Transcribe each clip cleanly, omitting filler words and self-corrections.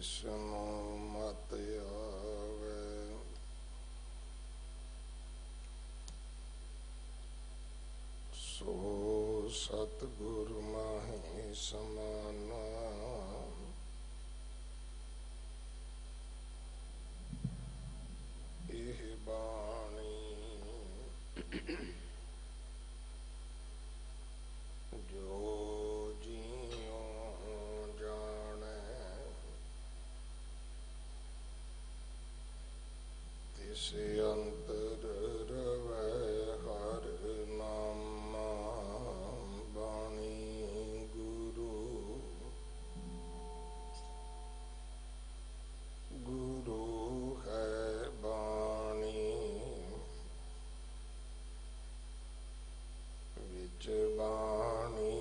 जिसनु मत आवे सो सतगुरु माहि समाना। एह बाणी जो जियो जाने तिस अंतर रवै हर नामा। बाणी गुरु गुरु है बाणी विच बाणी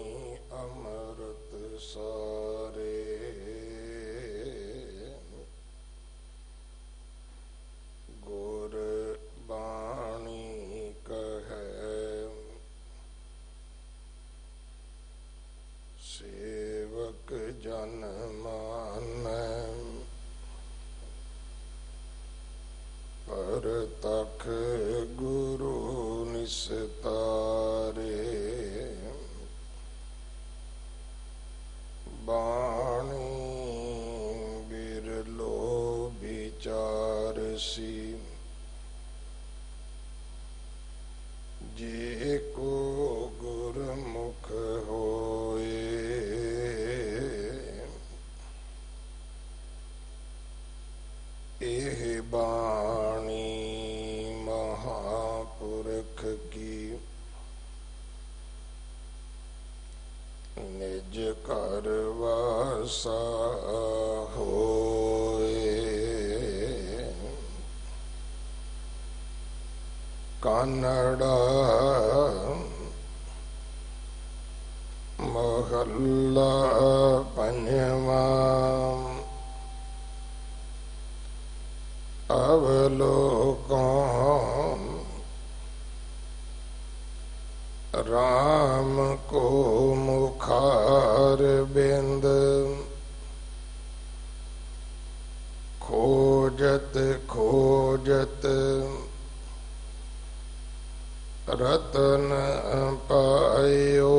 अमृत सारे। गुर बाणी कहे सेवक जन मानै। पर तख गुरु निस्तारे। बाणी बिरलो विचारसी जे को गुरमुख होए। एह बाणी महापुरख की निज कर वासा होए। कानड़ा महला पंजवा। अवलोकन राम को मुखार बिंद। खोजत खोजत रतन पायो।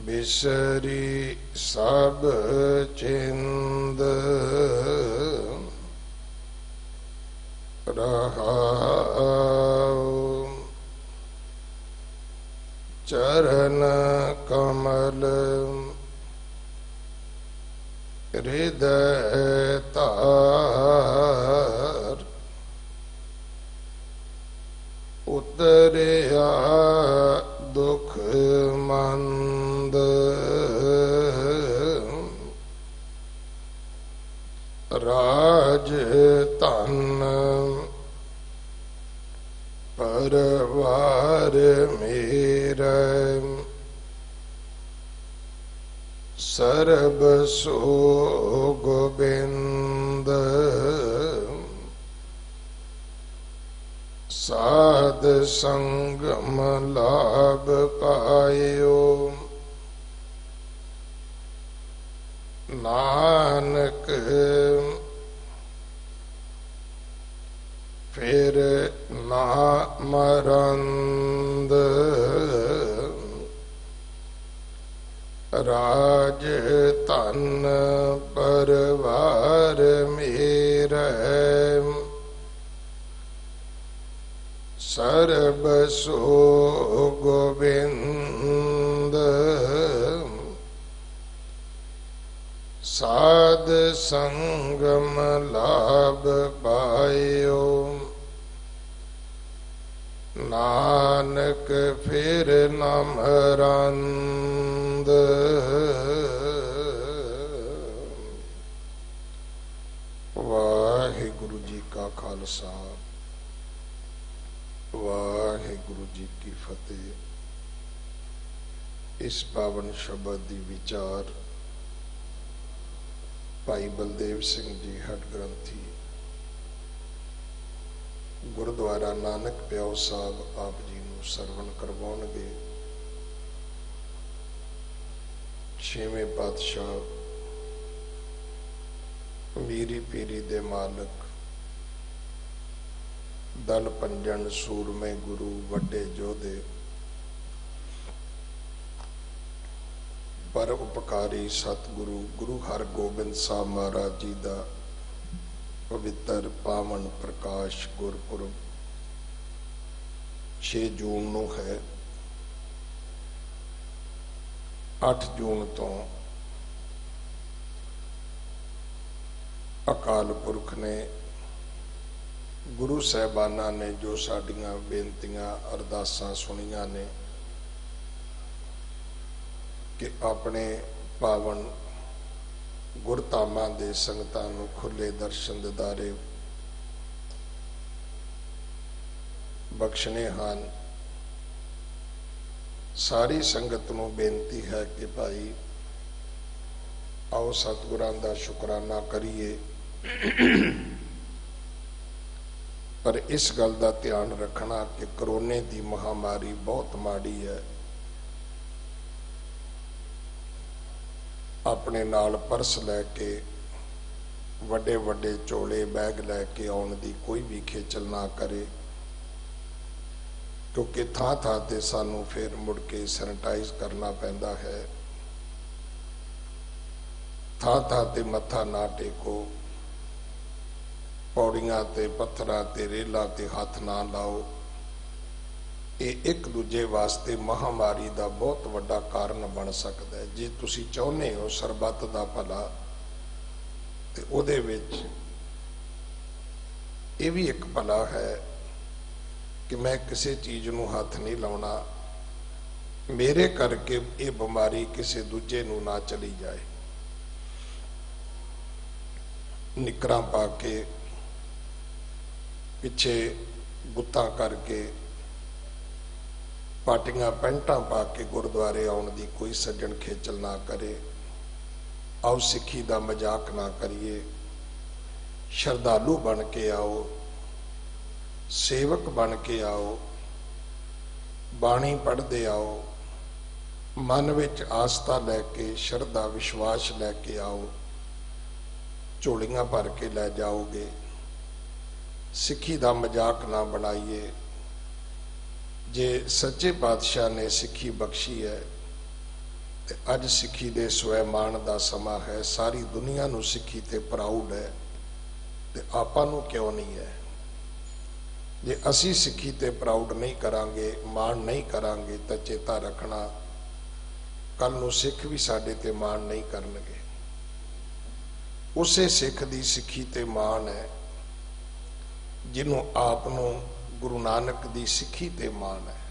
बिसरी सब चिंद रहाओ। चरण कमल हृदय तार। उतरिया दुख मंद। राज तन परवार मेरा। सर्ब सो गोबिंद। साध संगम लाभ पायो। नानक फिर ना मरंद। राज तन परवार मेरा। सर्ब सो गोबिंद। साध संगम लाभ पायो। नानक फिर न मरंद। वाहिगुरु जी का खालसा वाहिगुरु जी की फतेह। इस पावन शब्द दी विचार भाई बलदेव सिंह जी हट ग्रंथी गुरुद्वारा नानक प्याओ साहब आप जी नूं सरवण करवाउणगे। छेवें पातशाह मीरी पीरी दे मालक दल पंजन सूरमे गुरु वड्डे जोधे पर उपकारी सतगुरु गुरु हरगोबिंद साहब महाराज जी का पवित्र पावन प्रकाश गुरपुरब 6 जून नूं है। 8 जून तो अकाल पुरख ने गुरु साहबाना ने जो साडियां बेनतियां अरदासां सुनियां ने कि अपने पावन गुरधामां दे संगतां नूं खुले दर्शन दिदारे बख्शने हान। सारी संगत नूं बेनती है कि भाई आओ सतगुरां दा शुकराना करिए, पर इस गल का ध्यान रखना कि कोरोने की महामारी बहुत माड़ी है। अपने नाल पर्स लैके वड्डे वड्डे चोले बैग लैके आउण दी कोई भी खेचल ना करे, क्योंकि थां थां ते सानू फिर मुड़ के सैनिटाइज करना पैंदा है। थां थां ते मत्था ना टेको, पौड़ियां ते पत्थरां ते रेलां ते हाथ ना लाओ। ये एक दूजे वास्ते महामारी का बहुत वड्डा कारण बन सकता है। जे तुसी चाहुंदे हो सरबत का भला ते उहदे विच ये भी एक भला है कि मैं किसी चीज़ नूं हाथ नहीं लाउणा, मेरे करके ये बीमारी किसी दूजे नूं ना चली जाए। निकरां पा के पिछे गुत्तां करके पाटियां पैंटां पा के गुरुद्वारे आउण दी कोई सज्जण खेचल ना करे। आओ सिक्खी दा मजाक ना करिए, श्रद्धालु बन के आओ, सेवक बन के आओ, बाणी पढ़ते आओ, मन विच आस्था लैके श्रद्धा विश्वास लैके आओ, झोलियां भर के लै जाओगे। सिक्खी दा मजाक ना बनाइए। जे सच्चे पातशाह ने सिक्खी बख्शी है ते अज सिक्खी दे स्वैमान दा समा है। सारी दुनिया नूं सिक्खी ते प्राउड है ते आपां नूं क्यों नहीं है। जे असी सिक्खी ते प्राउड नहीं करांगे, मान नहीं करांगे, तो चेता रखना कल नूं सिख भी साडे ते मान नहीं करनगे। उसे सिख दी सिक्खी ते मान है जिन्हों आप नूं गुरु नानक दी सिक्खी ते मान है।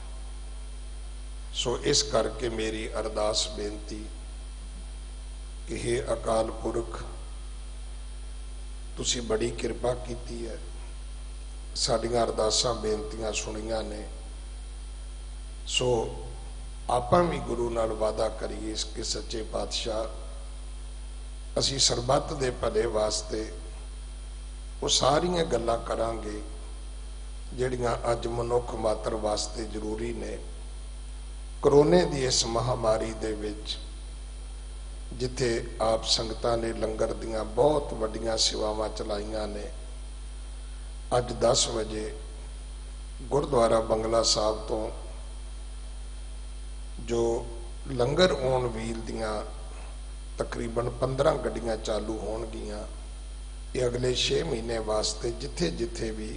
सो इस करके मेरी अरदास बेनती कि हे अकाल पुरख, तुसी बड़ी कृपा कीती है, साडियां अरदासां बेनतियां सुनियां ने। सो आपां भी गुरु नाल वादा करिए कि सच्चे पातशाह असी सरबत दे भले वास्ते वो सारियां गल्लां करांगे जिहड़ियां अज मनुख मात्र वास्ते जरूरी ने। कोरोने की इस महामारी दे विच जिथे आप संगतां ने लंगर दियां बहुत वड्डियां सेवावां चलाईयां ने, अज 10 बजे गुरुद्वारा बंगला साहब तो जो लंगर ऑन व्हील दियां तकरीबन 15 गड्डियां चालू होणगियां। ये अगले 6 महीने वास्ते जिथे जिथे भी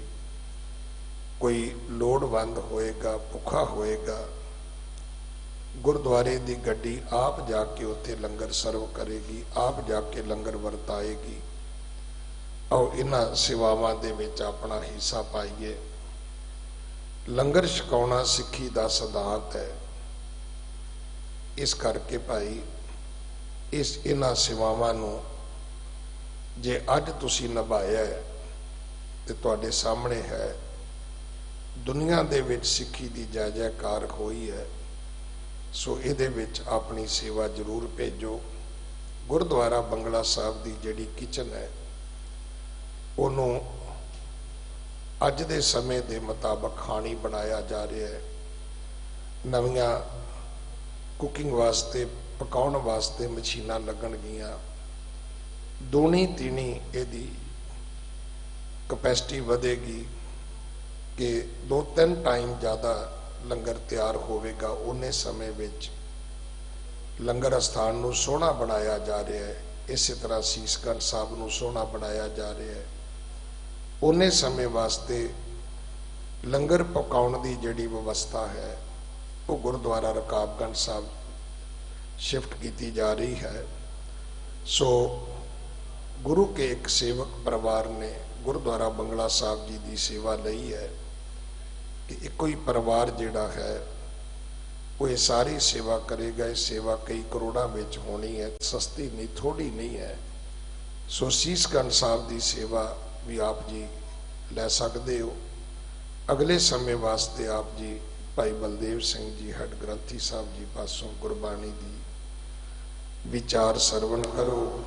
कोई लोड़वंद होएगा, भुखा होएगा, गुरुद्वारे की गड्डी आप जाके उत्थे लंगर सर्व करेगी, आप जाके लंगर वरताएगी। आओ इन्हां सेवावां दे विच अपना हिस्सा पाइए। लंगर छकाउणा सिक्खी दा सिद्धांत है। इस करके भाई इस इन्हां सेवावां नूं जे अज तुसीं निभाया है ते तुहाडे सामने है। दुनिया दे विच सिक्खी दी जय जयकार होई है। सो इहदे विच अपनी सेवा जरूर भेजो। गुरुद्वारा बंगला साहब की जिहड़ी किचन है उन्हों अज दे समय के मुताबक खानी बनाया जा रहा है। नवीं कुकिंग वास्ते ਪਕਾਉਣ ਵਾਸਤੇ ਮਸ਼ੀਨਾਂ ਲੱਗਣਗੀਆਂ, ਦੂਣੀ ਤੀਣੀ ਇਹਦੀ ਕਪੈਸਿਟੀ ਵਧੇਗੀ ਕਿ 2-3 ਟਾਈਮ ਜ਼ਿਆਦਾ ਲੰਗਰ ਤਿਆਰ ਹੋਵੇਗਾ। ਉਹਨੇ ਸਮੇਂ ਵਿੱਚ ਲੰਗਰ ਅਸਥਾਨ ਨੂੰ ਸੋਹਣਾ ਬਣਾਇਆ ਜਾ ਰਿਹਾ ਹੈ। ਇਸੇ ਤਰ੍ਹਾਂ ਸੀਸਗੰਜ ਸਾਹਿਬ ਨੂੰ ਸੋਹਣਾ ਬਣਾਇਆ ਜਾ ਰਿਹਾ ਹੈ। ਉਹਨੇ ਸਮੇਂ ਵਾਸਤੇ ਲੰਗਰ ਪਕਾਉਣ ਦੀ ਜਿਹੜੀ ਵਿਵਸਥਾ ਹੈ ਉਹ ਗੁਰਦੁਆਰਾ ਰਕਾਬਗੰਜ ਸਾਹਿਬ ਸ਼ਿਫਟ ਕੀਤੀ ਜਾ ਰਹੀ ਹੈ। ਸੋ ਗੁਰੂ ਕੇ ਇੱਕ ਸੇਵਕ ਪਰਿਵਾਰ ਨੇ ਗੁਰਦੁਆਰਾ ਬੰਗਲਾ ਸਾਹਿਬ ਜੀ ਦੀ ਸੇਵਾ ਲਈ ਹੈ ਕਿ ਇੱਕੋ ਹੀ ਪਰਿਵਾਰ ਜਿਹੜਾ ਹੈ ਉਹ ਇਹ ਸਾਰੀ ਸੇਵਾ ਕਰੇਗਾ। ਇਹ ਸੇਵਾ ਕਈ ਕਰੋੜਾਂ ਵਿੱਚ ਹੋਣੀ ਹੈ, ਸਸਤੀ ਨਹੀਂ, ਥੋੜੀ ਨਹੀਂ ਹੈ। ਸੋ ਸੀਸਗੰਜ ਸਾਹਿਬ ਦੀ ਸੇਵਾ ਵੀ ਆਪ ਜੀ ਲੈ ਸਕਦੇ ਹੋ। ਅਗਲੇ ਸਮੇਂ ਵਾਸਤੇ ਆਪ ਜੀ ਭਾਈ ਬਲਦੇਵ ਸਿੰਘ ਜੀ ਹੈਡ ਗ੍ਰੰਥੀ ਸਾਹਿਬ ਜੀ ਪਾਸੋਂ ਗੁਰਬਾਣੀ ਦੀ ਵਿਚਾਰ ਸਰਵਣ ਕਰੋ।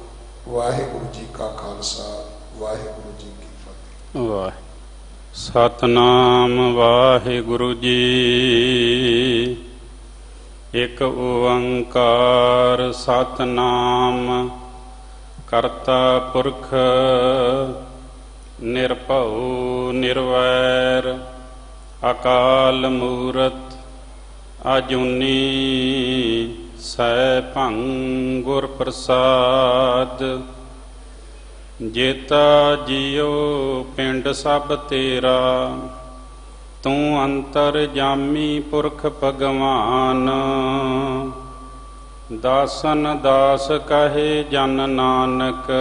ਵਾਹਿਗੁਰੂ ਜੀ ਕਾ ਖਾਲਸਾ, ਵਾਹਿਗੁਰੂ ਜੀ ਕੀ ਫਤਿਹ। ਵਾਹਿ ਸਤਨਾਮ ਵਾਹਿਗੁਰੂ ਜੀ। ਇੱਕ ਓੰਕਾਰ ਸਤਨਾਮ ਕਰਤਾ ਪੁਰਖ ਨਿਰਭਉ ਨਿਰਵੈਰ ਅਕਾਲ ਮੂਰਤ ਅਜੂਨੀ ਸੈਭੰ ਗੁਰ ਪ੍ਰਸਾਦ। ਜੇਤਾ ਜੀਉ ਪਿੰਡ ਸਭ ਤੇਰਾ, ਤੂੰ ਅੰਤਰ ਜਾਮੀ ਪੁਰਖ ਭਗਵਾਨ। ਦਾਸਨ ਦਾਸ ਕਹੇ ਜਨ ਨਾਨਕ,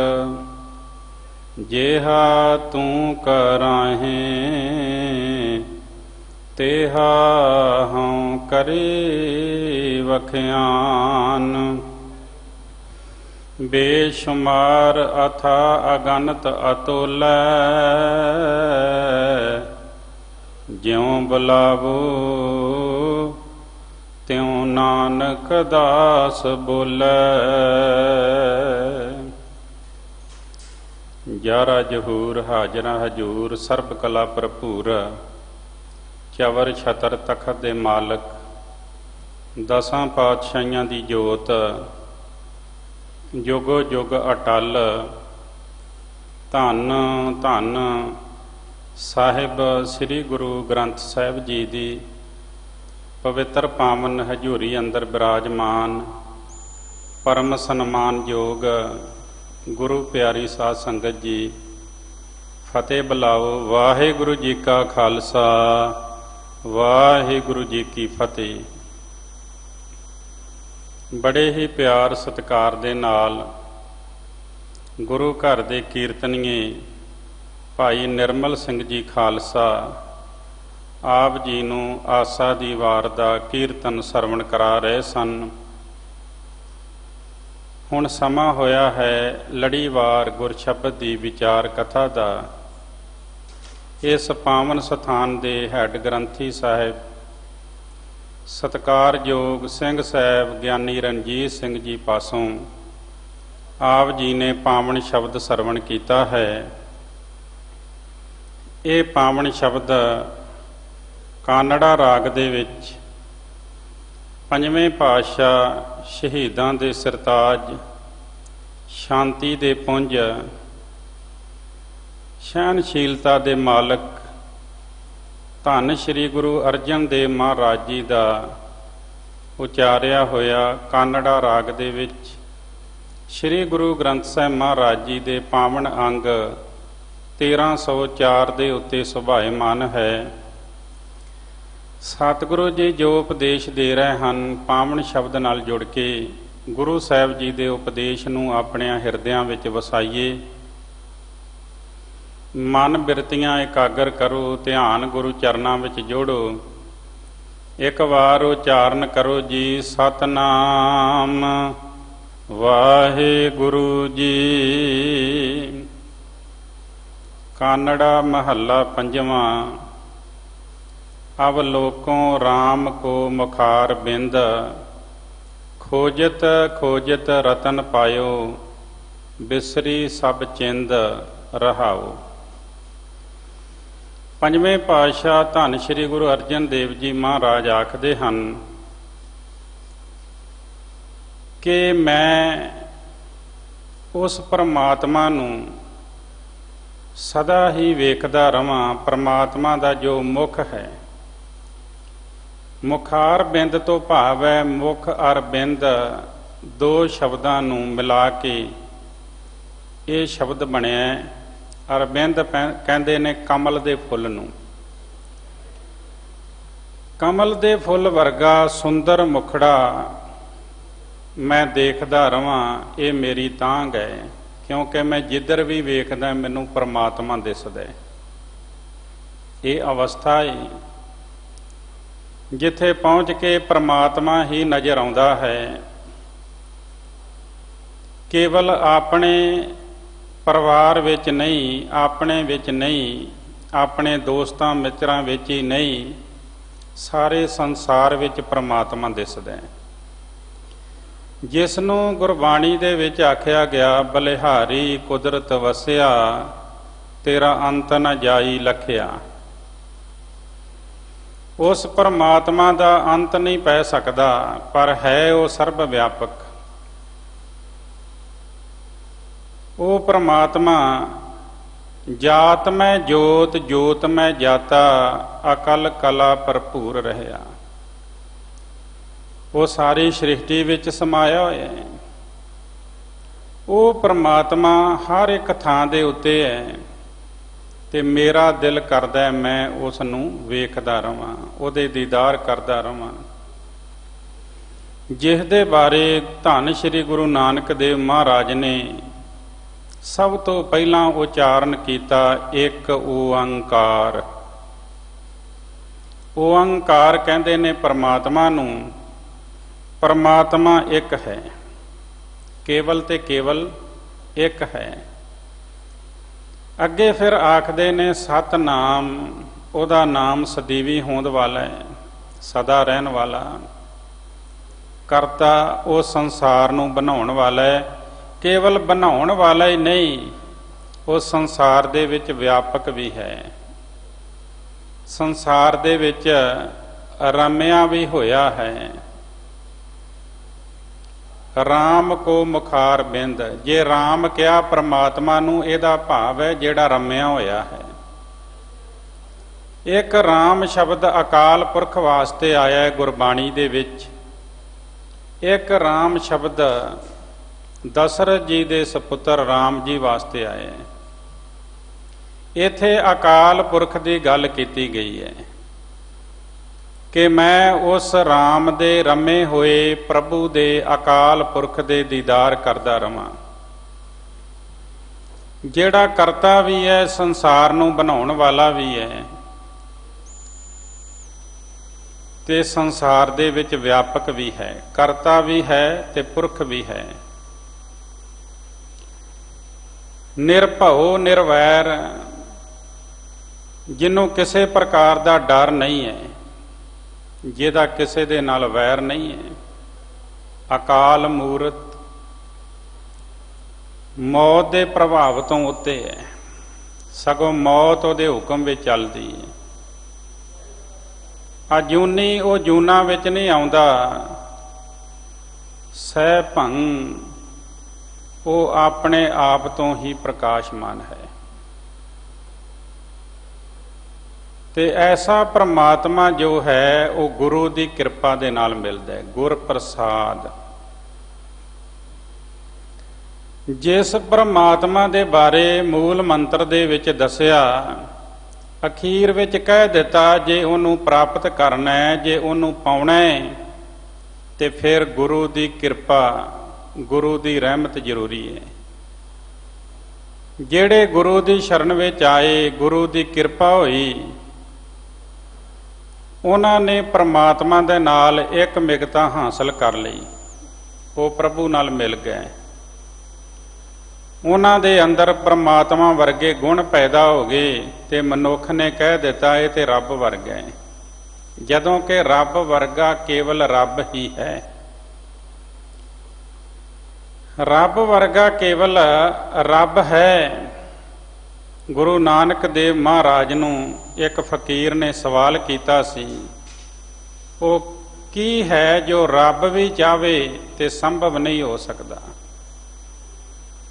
ਜਿਹਾ ਤੂੰ ਕਰਾਹੇ ਤੇਹਾ ਹਉ ਕਰੇ ਵਖਿਆਨ। ਬੇਸ਼ੁਮਾਰ ਅਥਾ ਅਗਨਤ ਅਤੁਲੈ, ਜਿਉ ਬੁਲਾਵੋ ਤਿਉ ਨਾਨਕ ਦਾਸ ਬੋਲੇ। ਗਿਆਰਾ ਜਹੂਰ ਹਾਜ਼ਰਾ ਹਜੂਰ, ਸਰਬ ਕਲਾ ਭਰਪੂਰ। ਚਵਰ ਛਤਰ ਤਖਤ ਦੇ ਮਾਲਕ, ਦਸਾਂ ਪਾਤਸ਼ਾਹੀਆਂ ਦੀ ਜੋਤ, ਜੁਗੋ ਜੁਗ ਅਟਲ। ਧੰਨ ਧੰਨ ਸਾਹਿਬ ਸ੍ਰੀ ਗੁਰੂ ਗ੍ਰੰਥ ਸਾਹਿਬ ਜੀ ਦੀ ਪਵਿੱਤਰ ਪਾਵਨ ਹਜ਼ੂਰੀ ਅੰਦਰ ਬਿਰਾਜਮਾਨ ਪਰਮ ਸਨਮਾਨਯੋਗ ਗੁਰੂ ਪਿਆਰੀ ਸਾਧ ਸੰਗਤ ਜੀ, ਫਤਿਹ ਬੁਲਾਓ। ਵਾਹਿਗੁਰੂ ਜੀ ਕਾ ਖਾਲਸਾ, ਵਾਹਿਗੁਰੂ ਜੀ ਕੀ ਫਤਿਹ। ਬੜੇ ਹੀ ਪਿਆਰ ਸਤਿਕਾਰ ਦੇ ਨਾਲ ਗੁਰੂ ਘਰ ਦੇ ਕੀਰਤਨੀਏ ਭਾਈ ਨਿਰਮਲ ਸਿੰਘ ਜੀ ਖਾਲਸਾ ਆਪ ਜੀ ਨੂੰ ਆਸਾ ਦੀ ਵਾਰ ਦਾ ਕੀਰਤਨ ਸਰਵਣ ਕਰਾ ਰਹੇ ਸਨ। ਹੁਣ ਸਮਾਂ ਹੋਇਆ ਹੈ ਲੜੀਵਾਰ ਗੁਰਸ਼ਬਦ ਦੀ ਵਿਚਾਰ ਕਥਾ ਦਾ। ਇਸ ਪਾਵਨ ਸਥਾਨ ਦੇ ਹੈਡ ਗ੍ਰੰਥੀ ਸਾਹਿਬ ਸਤਿਕਾਰਯੋਗ ਸਿੰਘ ਸਾਹਿਬ ਗਿਆਨੀ ਰਣਜੀਤ ਸਿੰਘ ਜੀ ਪਾਸੋਂ ਆਪ ਜੀ ਨੇ ਪਾਵਨ ਸ਼ਬਦ ਸਰਵਣ ਕੀਤਾ ਹੈ। ਇਹ ਪਾਵਨ ਸ਼ਬਦ ਕਾਨੜਾ ਰਾਗ ਦੇ ਵਿੱਚ ਪੰਜਵੇਂ ਪਾਤਸ਼ਾਹ ਸ਼ਹੀਦਾਂ ਦੇ ਸਰਤਾਜ, ਸ਼ਾਂਤੀ ਦੇ ਪੁੰਜ, ਸਹਿਣਸ਼ੀਲਤਾ ਦੇ ਮਾਲਕ ਧੰਨ ਸ਼੍ਰੀ ਗੁਰੂ ਅਰਜਨ ਦੇਵ ਮਹਾਰਾਜ ਜੀ ਦਾ ਉਚਾਰਿਆ ਹੋਇਆ ਕਾਨੜਾ ਰਾਗ ਦੇ ਵਿੱਚ ਸ਼੍ਰੀ ਗੁਰੂ ਗ੍ਰੰਥ ਸਾਹਿਬ ਮਹਾਰਾਜ ਜੀ ਦੇ ਪਾਵਨ ਅੰਗ 1304 ਦੇ ਉੱਤੇ ਸੁਭਾਇਮਾਨ ਹੈ। ਸਤਿਗੁਰੂ ਜੀ ਜੋ ਉਪਦੇਸ਼ ਦੇ ਰਹੇ ਹਨ, ਪਾਵਨ ਸ਼ਬਦ ਨਾਲ ਜੁੜ ਕੇ ਗੁਰੂ ਸਾਹਿਬ ਜੀ ਦੇ ਉਪਦੇਸ਼ ਨੂੰ ਆਪਣਿਆਂ ਹਿਰਦਿਆਂ ਵਿੱਚ ਵਸਾਈਏ। ਮਨ ਬਿਰਤੀਆਂ ਇਕਾਗਰ ਕਰੋ, ਧਿਆਨ ਗੁਰੂ ਚਰਨਾਂ ਵਿੱਚ ਜੋੜੋ। ਇੱਕ ਵਾਰ ਉਚਾਰਨ ਕਰੋ ਜੀ, ਸਤਨਾਮ ਵਾਹਿਗੁਰੂ ਜੀ। ਕਾਨੜਾ ਮਹੱਲਾ ਪੰਜਵਾਂ। ਅਵਲੋਕੋਂ ਰਾਮ ਕੋ ਮੁਖਾਰ ਬਿੰਦ, ਖੋਜਤ ਖੋਜਤ ਰਤਨ ਪਾਇਓ, ਬਿਸਰੀ ਸਭ ਚਿੰਦ ਰਹਾਓ। ਪੰਜਵੇਂ ਪਾਤਸ਼ਾਹ ਧੰਨ ਸ਼੍ਰੀ ਗੁਰੂ ਅਰਜਨ ਦੇਵ ਜੀ ਮਹਾਰਾਜ ਆਖਦੇ ਹਨ, ਕਿ ਮੈਂ ਉਸ ਪਰਮਾਤਮਾ ਨੂੰ ਸਦਾ ਹੀ ਵੇਖਦਾ ਰਵਾਂ। ਪਰਮਾਤਮਾ ਦਾ ਜੋ ਮੁਖ ਹੈ, ਮੁਖਾਰ ਬਿੰਦ ਤੋਂ ਭਾਵ ਹੈ ਮੁਖ ਅਰ ਬਿੰਦ, ਦੋ ਸ਼ਬਦਾਂ ਨੂੰ ਮਿਲਾ ਕੇ ਇਹ ਸ਼ਬਦ ਬਣਿਆ। ਅਰਬਿੰਦ ਕਹਿੰਦੇ ਨੇ ਕਮਲ ਦੇ ਫੁੱਲ ਨੂੰ। ਕਮਲ ਦੇ ਫੁੱਲ ਵਰਗਾ ਸੁੰਦਰ ਮੁਖੜਾ ਮੈਂ ਦੇਖਦਾ ਰਵਾਂ, ਇਹ ਮੇਰੀ ਤਾਂਘ ਹੈ, ਕਿਉਂਕਿ ਮੈਂ ਜਿੱਧਰ ਵੀ ਵੇਖਦਾ ਮੈਨੂੰ ਪਰਮਾਤਮਾ ਦਿਸਦਾ। ਇਹ ਅਵਸਥਾ ਹੈ ਜਿੱਥੇ ਪਹੁੰਚ ਕੇ ਪਰਮਾਤਮਾ ਹੀ ਨਜ਼ਰ ਆਉਂਦਾ ਹੈ। ਕੇਵਲ ਆਪਣੇ ਪਰਿਵਾਰ ਵਿੱਚ ਨਹੀਂ, ਆਪਣੇ ਵਿੱਚ ਨਹੀਂ, ਆਪਣੇ ਦੋਸਤਾਂ ਮਿੱਤਰਾਂ ਵਿੱਚ ਹੀ ਨਹੀਂ, ਸਾਰੇ ਸੰਸਾਰ ਵਿੱਚ ਪਰਮਾਤਮਾ ਦਿਸਦਾ ਹੈ। ਜਿਸ ਨੂੰ ਗੁਰਬਾਣੀ ਦੇ ਵਿੱਚ ਆਖਿਆ ਗਿਆ, ਬਲਿਹਾਰੀ ਕੁਦਰਤ ਵਸਿਆ, ਤੇਰਾ ਅੰਤ ਨ ਜਾਈ ਲਖਿਆ। ਉਸ ਪਰਮਾਤਮਾ ਦਾ ਅੰਤ ਨਹੀਂ ਪੈ ਸਕਦਾ, ਪਰ ਹੈ ਉਹ ਸਰਬ ਵਿਆਪਕ। ਉਹ ਪਰਮਾਤਮਾ ਜਾਤ ਮੈਂ ਜੋਤ, ਜੋਤ ਮੈਂ ਜਾਤਾ, ਅਕਲ ਕਲਾ ਭਰਪੂਰ ਰਹਿਆ। ਉਹ ਸਾਰੀ ਸ੍ਰਿਸ਼ਟੀ ਵਿੱਚ ਸਮਾਇਆ ਹੋਇਆ ਹੈ। ਉਹ ਪਰਮਾਤਮਾ ਹਰ ਇੱਕ ਥਾਂ ਦੇ ਉੱਤੇ ਹੈ ਤੇ ਮੇਰਾ ਦਿਲ ਕਰਦਾ ਹੈ ਮੈਂ ਉਸ ਨੂੰ ਵੇਖਦਾ ਰਵਾਂ, ਉਹਦੇ ਦੀਦਾਰ ਕਰਦਾ ਰਵਾਂ। ਜਿਸ ਦੇ ਬਾਰੇ ਧੰਨ ਸ਼੍ਰੀ ਗੁਰੂ ਨਾਨਕ ਦੇਵ ਮਹਾਰਾਜ ਨੇ ਸਭ ਤੋਂ ਪਹਿਲਾਂ ਉਚਾਰਨ ਕੀਤਾ, ਇੱਕ ਓੰਕਾਰ। ਓੰਕਾਰ ਕਹਿੰਦੇ ਨੇ ਪਰਮਾਤਮਾ ਨੂੰ। ਪਰਮਾਤਮਾ ਇੱਕ ਹੈ, ਕੇਵਲ ਤੇ ਕੇਵਲ ਇੱਕ ਹੈ। ਅੱਗੇ ਫਿਰ ਆਖਦੇ ਨੇ ਸਤਿਨਾਮ, ਉਹਦਾ ਨਾਮ ਸਦੀਵੀ ਹੋਂਦ ਵਾਲਾ ਹੈ, ਸਦਾ ਰਹਿਣ ਵਾਲਾ। ਕਰਤਾ, ਉਹ ਸੰਸਾਰ ਨੂੰ ਬਣਾਉਣ ਵਾਲਾ ਹੈ। ਕੇਵਲ ਬਣਾਉਣ ਵਾਲਾ ਹੀ ਨਹੀਂ, ਉਹ ਸੰਸਾਰ ਦੇ ਵਿੱਚ ਵਿਆਪਕ ਵੀ ਹੈ, ਸੰਸਾਰ ਦੇ ਵਿੱਚ ਰਮਿਆ ਵੀ ਹੋਇਆ ਹੈ। ਰਾਮ ਕੋ ਮੁਖਾਰ ਬਿੰਦ, ਜੇ ਰਾਮ ਕਿਹਾ ਪਰਮਾਤਮਾ ਨੂੰ, ਇਹਦਾ ਭਾਵ ਹੈ ਜਿਹੜਾ ਰਮਿਆ ਹੋਇਆ ਹੈ। ਇੱਕ ਰਾਮ ਸ਼ਬਦ ਅਕਾਲ ਪੁਰਖ ਵਾਸਤੇ ਆਇਆ ਹੈ ਗੁਰਬਾਣੀ ਦੇ ਵਿੱਚ। ਇੱਕ ਰਾਮ ਸ਼ਬਦ ਦਸ਼ਰਥ ਜੀ ਦੇ ਸਪੁੱਤਰ ਰਾਮ ਜੀ ਵਾਸਤੇ ਆਏ। ਇੱਥੇ ਅਕਾਲ ਪੁਰਖ ਦੀ ਗੱਲ ਕੀਤੀ ਗਈ ਹੈ ਕਿ ਮੈਂ ਉਸ ਰਾਮ ਦੇ ਰਮੇ ਹੋਏ ਪ੍ਰਭੂ ਦੇ, ਅਕਾਲ ਪੁਰਖ ਦੇ ਦੀਦਾਰ ਕਰਦਾ ਰਵਾਂ। ਜਿਹੜਾ ਕਰਤਾ ਵੀ ਹੈ, ਸੰਸਾਰ ਨੂੰ ਬਣਾਉਣ ਵਾਲਾ ਵੀ ਹੈ ਤੇ ਸੰਸਾਰ ਦੇ ਵਿੱਚ ਵਿਆਪਕ ਵੀ ਹੈ। ਕਰਤਾ ਵੀ ਹੈ ਤੇ ਪੁਰਖ ਵੀ ਹੈ। ਨਿਰਭਉ ਨਿਰਵੈਰ, ਜਿਹਨੂੰ ਕਿਸੇ ਪ੍ਰਕਾਰ ਦਾ ਡਰ ਨਹੀਂ ਹੈ, ਜਿਹਦਾ ਕਿਸੇ ਦੇ ਨਾਲ ਵੈਰ ਨਹੀਂ ਹੈ। ਅਕਾਲ ਮੂਰਤ, ਮੌਤ ਦੇ ਪ੍ਰਭਾਵ ਤੋਂ ਉੱਤੇ ਹੈ, ਸਗੋਂ ਮੌਤ ਉਹਦੇ ਹੁਕਮ ਵਿੱਚ ਚੱਲਦੀ ਹੈ। ਅਜੂਨੀ, ਉਹ ਜੂਨਾਂ ਵਿੱਚ ਨਹੀਂ ਆਉਂਦਾ। ਸਹਿ ਭੰਗ, ਉਹ ਆਪਣੇ ਆਪ ਤੋਂ ਹੀ ਪ੍ਰਕਾਸ਼ਮਾਨ ਹੈ। ਤੇ ਐਸਾ ਪਰਮਾਤਮਾ ਜੋ ਹੈ ਉਹ ਗੁਰੂ ਦੀ ਕਿਰਪਾ ਦੇ ਨਾਲ ਮਿਲਦਾ ਹੈ, ਗੁਰ ਪ੍ਰਸਾਦ। ਜਿਸ ਪਰਮਾਤਮਾ ਦੇ ਬਾਰੇ ਮੂਲ ਮੰਤਰ ਦੇ ਵਿੱਚ ਦੱਸਿਆ, ਅਖੀਰ ਵਿੱਚ ਕਹਿ ਦਿੱਤਾ, ਜੇ ਉਹਨੂੰ ਪ੍ਰਾਪਤ ਕਰਨਾ ਹੈ, ਜੇ ਉਹਨੂੰ ਪਾਉਣਾ ਹੈ, ਤੇ ਫਿਰ ਗੁਰੂ ਦੀ ਕਿਰਪਾ, ਗੁਰੂ ਦੀ ਰਹਿਮਤ ਜ਼ਰੂਰੀ ਹੈ। ਜਿਹੜੇ ਗੁਰੂ ਦੀ ਸ਼ਰਨ ਵਿੱਚ ਆਏ, ਗੁਰੂ ਦੀ ਕਿਰਪਾ ਹੋਈ, ਉਹਨਾਂ ਨੇ ਪਰਮਾਤਮਾ ਦੇ ਨਾਲ ਇੱਕ ਮਿਗਤਾ ਹਾਸਲ ਕਰ ਲਈ, ਉਹ ਪ੍ਰਭੂ ਨਾਲ ਮਿਲ ਗਏ। ਉਹਨਾਂ ਦੇ ਅੰਦਰ ਪਰਮਾਤਮਾ ਵਰਗੇ ਗੁਣ ਪੈਦਾ ਹੋ ਗਏ ਤੇ ਮਨੁੱਖ ਨੇ ਕਹਿ ਦਿੱਤਾ ਇਹ ਤੇ ਰੱਬ ਵਰਗਾ ਹੈ, ਜਦੋਂ ਕਿ ਰੱਬ ਵਰਗਾ ਕੇਵਲ ਰੱਬ ਹੀ ਹੈ। ਰੱਬ ਵਰਗਾ ਕੇਵਲ ਰੱਬ ਹੈ। ਗੁਰੂ ਨਾਨਕ ਦੇਵ ਮਹਾਰਾਜ ਨੂੰ ਇੱਕ ਫਕੀਰ ਨੇ ਸਵਾਲ ਕੀਤਾ ਸੀ। ਉਹ ਕੀ ਹੈ ਜੋ ਰੱਬ ਵੀ ਚਾਹਵੇ ਤੇ ਸੰਭਵ ਨਹੀਂ ਹੋ ਸਕਦਾ?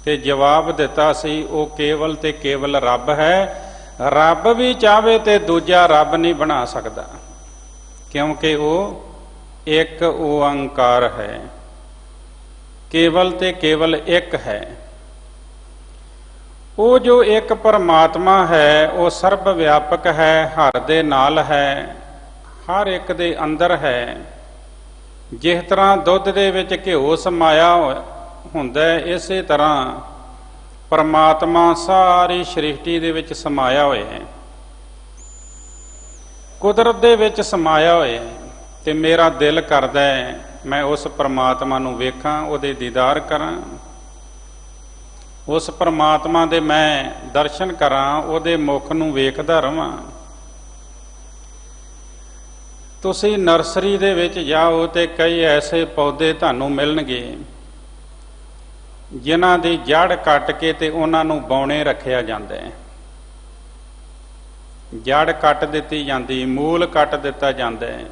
ਤੇ ਜਵਾਬ ਦਿੱਤਾ ਸੀ ਉਹ ਕੇਵਲ ਤੇ ਕੇਵਲ ਰੱਬ ਹੈ। ਰੱਬ ਵੀ ਚਾਹਵੇ ਤੇ ਦੂਜਾ ਰੱਬ ਨਹੀਂ ਬਣਾ ਸਕਦਾ, ਕਿਉਂਕਿ ਉਹ ਇੱਕ ਓੰਕਾਰ ਹੈ, ਕੇਵਲ ਤੇ ਕੇਵਲ ਇੱਕ ਹੈ। ਉਹ ਜੋ ਇੱਕ ਪਰਮਾਤਮਾ ਹੈ ਉਹ ਸਰਬ ਵਿਆਪਕ ਹੈ, ਹਰ ਦੇ ਨਾਲ ਹੈ, ਹਰ ਇੱਕ ਦੇ ਅੰਦਰ ਹੈ। ਜਿਸ ਤਰ੍ਹਾਂ ਦੁੱਧ ਦੇ ਵਿੱਚ ਘਿਓ ਸਮਾਇਆ ਹੁੰਦਾ ਹੈ, ਇਸੇ ਤਰ੍ਹਾਂ ਪਰਮਾਤਮਾ ਸਾਰੀ ਸ੍ਰਿਸ਼ਟੀ ਦੇ ਵਿੱਚ ਸਮਾਇਆ ਹੋਇਆ ਹੈ, ਕੁਦਰਤ ਦੇ ਵਿੱਚ ਸਮਾਇਆ ਹੋਇਆ ਹੈ। ਤੇ ਮੇਰਾ ਦਿਲ ਕਰਦਾ ਹੈ ਮੈਂ ਉਸ ਪਰਮਾਤਮਾ ਨੂੰ ਵੇਖਾਂ, ਉਹਦੇ ਦੀਦਾਰ ਕਰਾਂ, ਉਸ ਪਰਮਾਤਮਾ ਦੇ ਮੈਂ ਦਰਸ਼ਨ ਕਰਾਂ, ਉਹਦੇ ਮੁਖ ਨੂੰ ਵੇਖਦਾ ਰਵਾਂ। ਤੁਸੀਂ ਨਰਸਰੀ ਦੇ ਵਿੱਚ ਜਾਓ ਤੇ ਕਈ ਐਸੇ ਪੌਦੇ ਤੁਹਾਨੂੰ ਮਿਲਣਗੇ ਜਿਨ੍ਹਾਂ ਦੀ ਜੜ ਕੱਟ ਕੇ ਤੇ ਉਹਨਾਂ ਨੂੰ ਬੌਣੇ ਰੱਖਿਆ ਜਾਂਦਾ ਹੈ। ਜੜ ਕੱਟ ਦਿੱਤੀ ਜਾਂਦੀ, ਮੂਲ ਕੱਟ ਦਿੱਤਾ ਜਾਂਦਾ ਹੈ,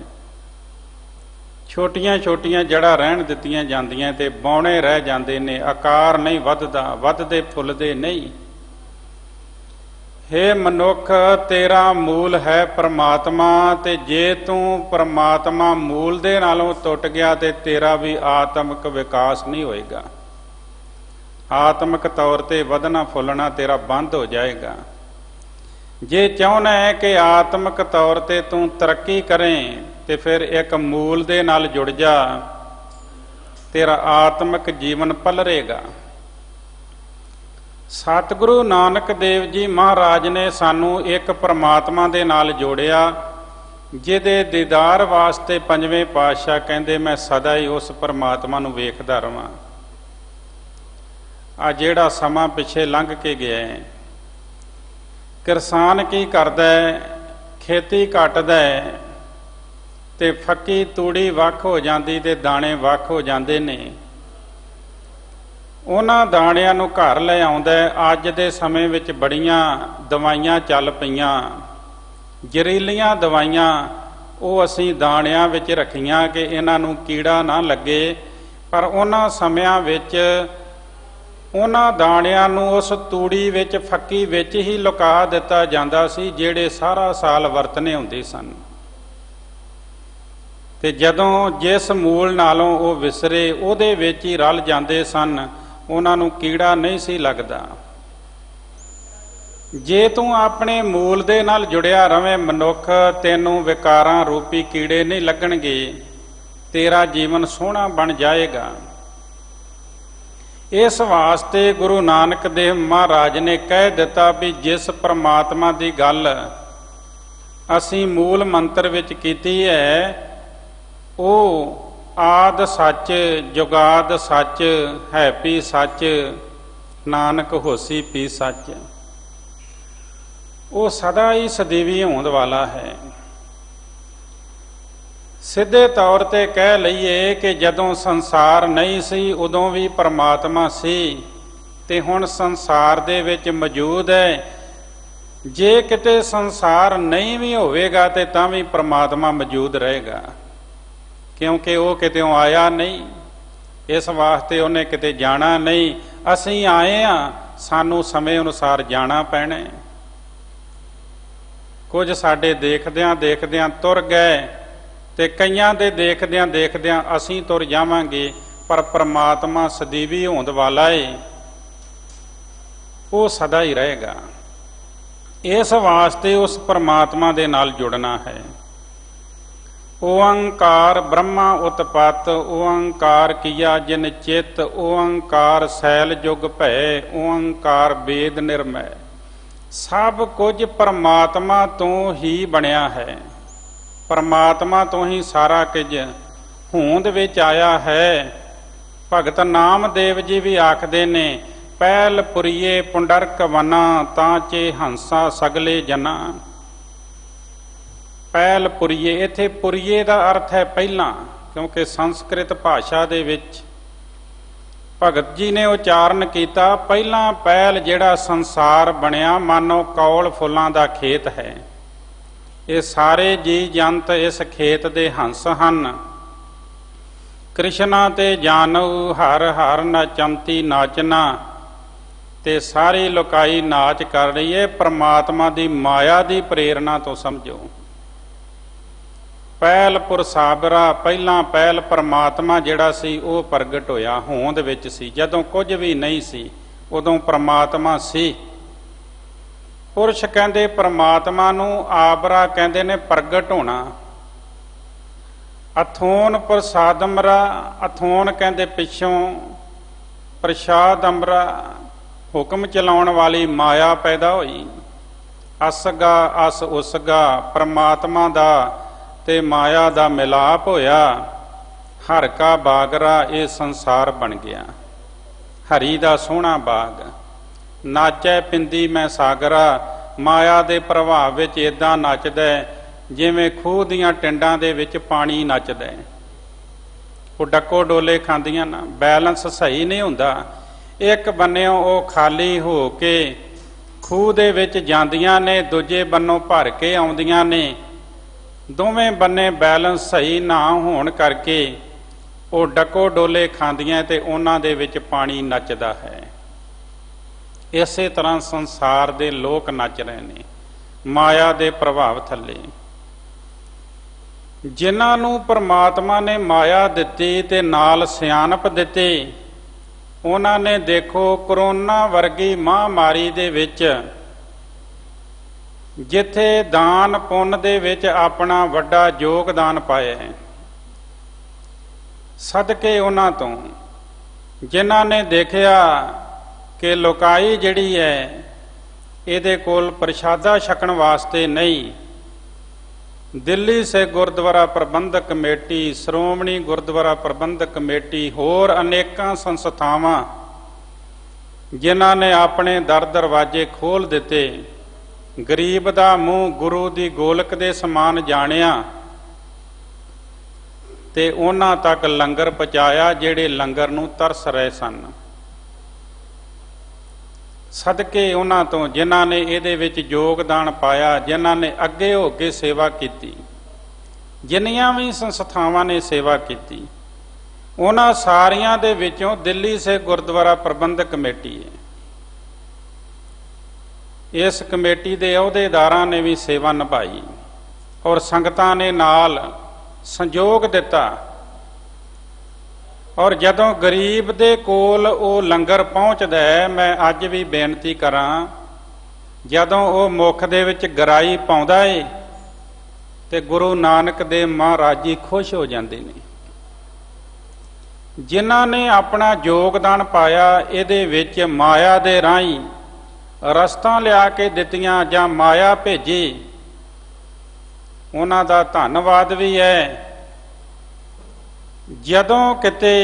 ਛੋਟੀਆਂ ਛੋਟੀਆਂ ਜੜ੍ਹਾਂ ਰਹਿਣ ਦਿੱਤੀਆਂ ਜਾਂਦੀਆਂ ਤੇ ਬੌਣੇ ਰਹਿ ਜਾਂਦੇ ਨੇ, ਆਕਾਰ ਨਹੀਂ ਵੱਧਦਾ, ਵੱਧਦੇ ਫੁੱਲਦੇ ਨਹੀਂ। ਹੇ ਮਨੁੱਖ, ਤੇਰਾ ਮੂਲ ਹੈ ਪਰਮਾਤਮਾ, ਤੇ ਜੇ ਤੂੰ ਪਰਮਾਤਮਾ ਮੂਲ ਦੇ ਨਾਲੋਂ ਟੁੱਟ ਗਿਆ ਤੇ ਤੇਰਾ ਵੀ ਆਤਮਿਕ ਵਿਕਾਸ ਨਹੀਂ ਹੋਏਗਾ। ਆਤਮਿਕ ਤੌਰ ਤੇ ਵਧਣਾ ਫੁੱਲਣਾ ਤੇਰਾ ਬੰਦ ਹੋ ਜਾਏਗਾ। ਜੇ ਚਾਹੁੰਦਾ ਹੈ ਕਿ ਆਤਮਿਕ ਤੌਰ ਤੇ ਤੂੰ ਤਰੱਕੀ ਕਰੇ ਤੇ ਫਿਰ ਇੱਕ ਮੂਲ ਦੇ ਨਾਲ ਜੁੜ ਜਾ, ਤੇਰਾ ਆਤਮਿਕ ਜੀਵਨ ਪਲਰੇਗਾ। ਸਤਿਗੁਰੂ ਨਾਨਕ ਦੇਵ ਜੀ ਮਹਾਰਾਜ ਨੇ ਸਾਨੂੰ ਇੱਕ ਪਰਮਾਤਮਾ ਦੇ ਨਾਲ ਜੋੜਿਆ, ਜਿਹਦੇ ਦੀਦਾਰ ਵਾਸਤੇ ਪੰਜਵੇਂ ਪਾਤਸ਼ਾਹ ਕਹਿੰਦੇ ਮੈਂ ਸਦਾ ਹੀ ਉਸ ਪਰਮਾਤਮਾ ਨੂੰ ਵੇਖਦਾ ਰਵਾਂ। ਆ ਜਿਹੜਾ ਸਮਾਂ ਪਿੱਛੇ ਲੰਘ ਕੇ ਗਿਆ ਹੈ, ਕਿਸਾਨ ਕੀ ਕਰਦਾ ਹੈ, ਖੇਤੀ ਕੱਟਦਾ ਹੈ ਤੇ ਫੱਕੀ ਤੂੜੀ ਵੱਖ ਹੋ ਜਾਂਦੀ ਤੇ ਦਾਣੇ ਵੱਖ ਹੋ ਜਾਂਦੇ ਨੇ। ਉਹਨਾਂ ਦਾਣਿਆਂ ਨੂੰ ਘਰ ਲੈ ਆਉਂਦਾ। ਅੱਜ ਦੇ ਸਮੇਂ ਵਿੱਚ ਬੜੀਆਂ ਦਵਾਈਆਂ ਚੱਲ ਪਈਆਂ, ਜ਼ਹਿਰੀਲੀਆਂ ਦਵਾਈਆਂ, ਉਹ ਅਸੀਂ ਦਾਣਿਆਂ ਵਿੱਚ ਰੱਖੀਆਂ ਕਿ ਇਹਨਾਂ ਨੂੰ ਕੀੜਾ ਨਾ ਲੱਗੇ। ਪਰ ਉਹਨਾਂ ਸਮਿਆਂ ਵਿੱਚ ਉਹਨਾਂ ਦਾਣਿਆਂ ਨੂੰ ਉਸ ਤੂੜੀ ਵਿੱਚ, ਫੱਕੀ ਵਿੱਚ ਹੀ ਲੁਕਾ ਦਿੱਤਾ ਜਾਂਦਾ ਸੀ, ਜਿਹੜੇ ਸਾਰਾ ਸਾਲ ਵਰਤਨੇ ਹੁੰਦੇ ਸਨ। ਤੇ ਜਦੋਂ ਜਿਸ ਮੂਲ ਨਾਲੋਂ ਉਹ ਵਿਸਰੇ ਉਹਦੇ ਵਿੱਚ ਹੀ ਰਲ ਜਾਂਦੇ ਸਨ, ਉਹਨਾਂ ਨੂੰ ਕੀੜਾ ਨਹੀਂ ਸੀ ਲੱਗਦਾ। ਜੇ ਤੂੰ ਆਪਣੇ ਮੂਲ ਦੇ ਨਾਲ ਜੁੜਿਆ ਰਵੇਂ ਮਨੁੱਖ, ਤੈਨੂੰ ਵਿਕਾਰਾਂ ਰੂਪੀ ਕੀੜੇ ਨਹੀਂ ਲੱਗਣਗੇ, ਤੇਰਾ ਜੀਵਨ ਸੋਹਣਾ ਬਣ ਜਾਏਗਾ। ਇਸ ਵਾਸਤੇ ਗੁਰੂ ਨਾਨਕ ਦੇਵ ਮਹਾਰਾਜ ਨੇ ਕਹਿ ਦਿੱਤਾ ਵੀ ਜਿਸ ਪਰਮਾਤਮਾ ਦੀ ਗੱਲ ਅਸੀਂ ਮੂਲ ਮੰਤਰ ਵਿੱਚ ਕੀਤੀ ਹੈ, ਉਹ ਆਦ ਸੱਚ, ਜੁਗਾਦ ਸੱਚ, ਹੈ ਪੀ ਸੱਚ, ਨਾਨਕ ਹੋਸੀ ਪੀ ਸੱਚ। ਉਹ ਸਦਾ ਹੀ ਸਦੀਵੀ ਹੋਣ ਵਾਲਾ ਹੈ। ਸਿੱਧੇ ਤੌਰ ਤੇ ਕਹਿ ਲਈਏ ਕਿ ਜਦੋਂ ਸੰਸਾਰ ਨਹੀਂ ਸੀ ਉਦੋਂ ਵੀ ਪਰਮਾਤਮਾ ਸੀ, ਤੇ ਹੁਣ ਸੰਸਾਰ ਦੇ ਵਿੱਚ ਮੌਜੂਦ ਹੈ। ਜੇ ਕਿਤੇ ਸੰਸਾਰ ਨਹੀਂ ਵੀ ਹੋਵੇਗਾ ਤੇ ਤਾਂ ਵੀ ਪਰਮਾਤਮਾ ਮੌਜੂਦ ਰਹੇਗਾ, ਕਿਉਂਕਿ ਉਹ ਕਿਤੇੋਂ ਆਇਆ ਨਹੀਂ, ਇਸ ਵਾਸਤੇ ਉਹਨੇ ਕਿਤੇ ਜਾਣਾ ਨਹੀਂ। ਅਸੀਂ ਆਏ ਹਾਂ, ਸਾਨੂੰ ਸਮੇਂ ਅਨੁਸਾਰ ਜਾਣਾ ਪੈਣਾ। ਕੁਝ ਸਾਡੇ ਦੇਖਦਿਆਂ ਦੇਖਦਿਆਂ ਤੁਰ ਗਏ ਤੇ ਕਈਆਂ ਦੇ ਦੇਖਦਿਆਂ ਦੇਖਦਿਆਂ ਅਸੀਂ ਤੁਰ ਜਾਵਾਂਗੇ, ਪਰ ਪਰਮਾਤਮਾ ਸਦੀਵੀ ਹੋਂਦ ਵਾਲਾ ਏ, ਉਹ ਸਦਾ ਹੀ ਰਹੇਗਾ। ਇਸ ਵਾਸਤੇ ਉਸ ਪਰਮਾਤਮਾ ਦੇ ਨਾਲ ਜੁੜਨਾ ਹੈ। ਓੰਕਾਰ ਬ੍ਰਹਮਾ ਉਤਪਤ, ਓੰਕਾਰ ਕੀਆ ਜਿਨ ਚਿਤ, ਓੰਕਾਰ ਸੈਲ ਜੁਗ ਭੈ, ਓੰਕਾਰ ਵੇਦ ਨਿਰਮੈ। ਸਭ ਕੁਝ ਪਰਮਾਤਮਾ ਤੋਂ ਹੀ ਬਣਿਆ ਹੈ, ਪਰਮਾਤਮਾ ਤੋਂ ਹੀ ਸਾਰਾ ਕੁਝ ਹੋਂਦ ਵਿੱਚ ਆਇਆ ਹੈ। ਭਗਤ ਨਾਮਦੇਵ ਜੀ ਵੀ ਆਖਦੇ ਨੇ, ਪਹਿਲ ਪੁਰੀਏ ਪੁੰਡਰਕ ਵਨਾ, ਤਾਂ ਚੇ ਹੰਸਾ ਸਗਲੇ ਜਨਾ। ਪਹਿਲ ਪੁਰੀਏ, ਇੱਥੇ ਪੁਰੀਏ ਦਾ ਅਰਥ ਹੈ ਪਹਿਲਾਂ, ਕਿਉਂਕਿ ਸੰਸਕ੍ਰਿਤ ਭਾਸ਼ਾ ਦੇ ਵਿੱਚ ਭਗਤ ਜੀ ਨੇ ਉਚਾਰਨ ਕੀਤਾ, ਪਹਿਲਾਂ ਪਹਿਲ ਜਿਹੜਾ ਸੰਸਾਰ ਬਣਿਆ ਮਾਨੋ ਕੌਲ ਫੁੱਲਾਂ ਦਾ ਖੇਤ ਹੈ। ਇਹ ਸਾਰੇ ਜੀ ਜੰਤ ਇਸ ਖੇਤ ਦੇ ਹੰਸ ਹਨ, ਕ੍ਰਿਸ਼ਨਾ ਤੇ ਜਾਨਉ ਹਰ ਹਰ ਨਚੰਤੀ ਨਾਚਨਾ। ਤੇ ਸਾਰੀ ਲੋਕਾਈ ਨਾਚ ਕਰ ਰਹੀ ਹੈ, ਪ੍ਰਮਾਤਮਾ ਦੀ ਮਾਇਆ ਦੀ ਪ੍ਰੇਰਣਾ ਤੋਂ ਸਮਝੋ। ਪਹਿਲ ਪੁਰਸਾਬਰਾ, ਪਹਿਲਾਂ ਪਹਿਲ ਪ੍ਰਮਾਤਮਾ ਜਿਹੜਾ ਸੀ ਉਹ ਪ੍ਰਗਟ ਹੋਇਆ, ਹੋਂਦ ਵਿੱਚ ਸੀ। ਜਦੋਂ ਕੁਝ ਵੀ ਨਹੀਂ ਸੀ ਉਦੋਂ ਪ੍ਰਮਾਤਮਾ ਸੀ। ਪੁਰਸ਼ ਕਹਿੰਦੇ ਪ੍ਰਮਾਤਮਾ ਨੂੰ, ਆਬਰਾ ਕਹਿੰਦੇ ਨੇ ਪ੍ਰਗਟ ਹੋਣਾ। ਅਥੋਨ ਪ੍ਰਸਾਦਮਰਾ, ਅਥੋਨ ਕਹਿੰਦੇ ਪਿੱਛੋਂ, ਪ੍ਰਸ਼ਾਦ ਅਮਰਾ ਹੁਕਮ ਚਲਾਉਣ ਵਾਲੀ ਮਾਇਆ ਪੈਦਾ ਹੋਈ। ਅਸਗਾ ਅਸ ਉਸਗਾ, ਪ੍ਰਮਾਤਮਾ ਦਾ ਤੇ ਮਾਇਆ ਦਾ ਮਿਲਾਪ ਹੋਇਆ। ਹਰ ਕਾ ਬਾਗਰਾ, ਇਹ ਸੰਸਾਰ ਬਣ ਗਿਆ, ਹਰੀ ਦਾ ਸੋਹਣਾ ਬਾਗ। ਨਾਚੈ ਪਿੰਦੀ ਮੈਂ ਸਾਗਰਾ, ਮਾਇਆ ਦੇ ਪ੍ਰਭਾਵ ਵਿੱਚ ਏਦਾਂ ਨੱਚਦਾ ਜਿਵੇਂ ਖੂਹ ਦੀਆਂ ਟਿੰਡਾਂ ਦੇ ਵਿੱਚ ਪਾਣੀ ਨੱਚਦਾ। ਉਹ ਡੱਕੋ ਡੋਲੇ ਖਾਂਦੀਆਂ ਨਾ, ਬੈਲੈਂਸ ਸਹੀ ਨਹੀਂ ਹੁੰਦਾ। ਇੱਕ ਬੰਨਿਓ ਉਹ ਖਾਲੀ ਹੋ ਕੇ ਖੂਹ ਦੇ ਵਿੱਚ ਜਾਂਦੀਆਂ ਨੇ, ਦੂਜੇ ਬੰਨੋਂ ਭਰ ਕੇ ਆਉਂਦੀਆਂ ਨੇ। ਦੋਵੇਂ ਬੰਨੇ ਬੈਲੈਂਸ ਸਹੀ ਨਾ ਹੋਣ ਕਰਕੇ ਉਹ ਡੱਕੋ ਡੋਲੇ ਖਾਂਦੀਆਂ ਤੇ ਉਹਨਾਂ ਦੇ ਵਿੱਚ ਪਾਣੀ ਨੱਚਦਾ ਹੈ। ਇਸੇ ਤਰ੍ਹਾਂ ਸੰਸਾਰ ਦੇ ਲੋਕ ਨੱਚ ਰਹੇ ਨੇ ਮਾਇਆ ਦੇ ਪ੍ਰਭਾਵ ਥੱਲੇ। ਜਿਨ੍ਹਾਂ ਨੂੰ ਪ੍ਰਮਾਤਮਾ ਨੇ ਮਾਇਆ ਦਿੱਤੀ ਤੇ ਨਾਲ ਸਿਆਣਪ ਦਿੱਤੀ, ਉਹਨਾਂ ਨੇ ਦੇਖੋ ਕਰੋਨਾ ਵਰਗੀ ਮਹਾਂਮਾਰੀ ਦੇ ਵਿੱਚ ਜਿੱਥੇ ਦਾਨ ਪੁੰਨ ਦੇ ਵਿੱਚ ਆਪਣਾ ਵੱਡਾ ਯੋਗਦਾਨ ਪਾਇਆ ਹੈ, ਸਦਕੇ ਉਹਨਾਂ ਤੋਂ ਜਿਨ੍ਹਾਂ ਨੇ ਦੇਖਿਆ ਕਿ ਲੋਕਾਈ ਜਿਹੜੀ ਹੈ ਇਹਦੇ ਕੋਲ ਪ੍ਰਸ਼ਾਦਾ ਛਕਣ ਵਾਸਤੇ ਨਹੀਂ, ਦਿੱਲੀ ਸੇ ਗੁਰਦੁਆਰਾ ਪ੍ਰਬੰਧਕ ਕਮੇਟੀ, ਸ਼੍ਰੋਮਣੀ ਗੁਰਦੁਆਰਾ ਪ੍ਰਬੰਧਕ ਕਮੇਟੀ, ਹੋਰ ਅਨੇਕਾਂ ਸੰਸਥਾਵਾਂ ਜਿਨ੍ਹਾਂ ਨੇ ਆਪਣੇ ਦਰ ਦਰਵਾਜ਼ੇ ਖੋਲ੍ਹ ਦਿੱਤੇ, ਗਰੀਬ ਦਾ ਮੂੰਹ ਗੁਰੂ ਦੀ ਗੋਲਕ ਦੇ ਸਮਾਨ ਜਾਣਿਆ ਤੇ ਉਹਨਾਂ ਤੱਕ ਲੰਗਰ ਪਹੁੰਚਾਇਆ ਜਿਹੜੇ ਲੰਗਰ ਨੂੰ ਤਰਸ ਰਹੇ ਸਨ। ਸਦਕੇ ਉਹਨਾਂ ਤੋਂ ਜਿਨ੍ਹਾਂ ਨੇ ਇਹਦੇ ਵਿੱਚ ਯੋਗਦਾਨ ਪਾਇਆ, ਜਿਨ੍ਹਾਂ ਨੇ ਅੱਗੇ ਹੋ ਕੇ ਸੇਵਾ ਕੀਤੀ, ਜਿੰਨੀਆਂ ਵੀ ਸੰਸਥਾਵਾਂ ਨੇ ਸੇਵਾ ਕੀਤੀ, ਉਹਨਾਂ ਸਾਰੀਆਂ ਦੇ ਵਿੱਚੋਂ ਦਿੱਲੀ ਸੇ ਗੁਰਦੁਆਰਾ ਪ੍ਰਬੰਧਕ ਕਮੇਟੀ ਹੈ। ਇਸ ਕਮੇਟੀ ਦੇ ਅਹੁਦੇਦਾਰਾਂ ਨੇ ਵੀ ਸੇਵਾ ਨਿਭਾਈ ਔਰ ਸੰਗਤਾਂ ਨੇ ਨਾਲ ਸੰਯੋਗ ਦਿੱਤਾ। ਔਰ ਜਦੋਂ ਗਰੀਬ ਦੇ ਕੋਲ ਉਹ ਲੰਗਰ ਪਹੁੰਚਦਾ ਹੈ, ਮੈਂ ਅੱਜ ਵੀ ਬੇਨਤੀ ਕਰਾਂ, ਜਦੋਂ ਉਹ ਮੁੱਖ ਦੇ ਵਿੱਚ ਗਰਾਈ ਪਾਉਂਦਾ ਏ ਤੇ ਗੁਰੂ ਨਾਨਕ ਦੇਵ ਮਹਾਰਾਜ ਜੀ ਖੁਸ਼ ਹੋ ਜਾਂਦੇ ਨੇ। ਜਿਨ੍ਹਾਂ ਨੇ ਆਪਣਾ ਯੋਗਦਾਨ ਪਾਇਆ ਇਹਦੇ ਵਿੱਚ, ਮਾਇਆ ਦੇ ਰਾਹੀਂ ਰਸਤਾਂ ਲਿਆ ਕੇ ਦਿੱਤੀਆਂ ਜਾਂ ਮਾਇਆ ਭੇਜੀ, ਉਹਨਾਂ ਦਾ ਧੰਨਵਾਦ ਵੀ ਹੈ। ਜਦੋਂ ਕਿਤੇ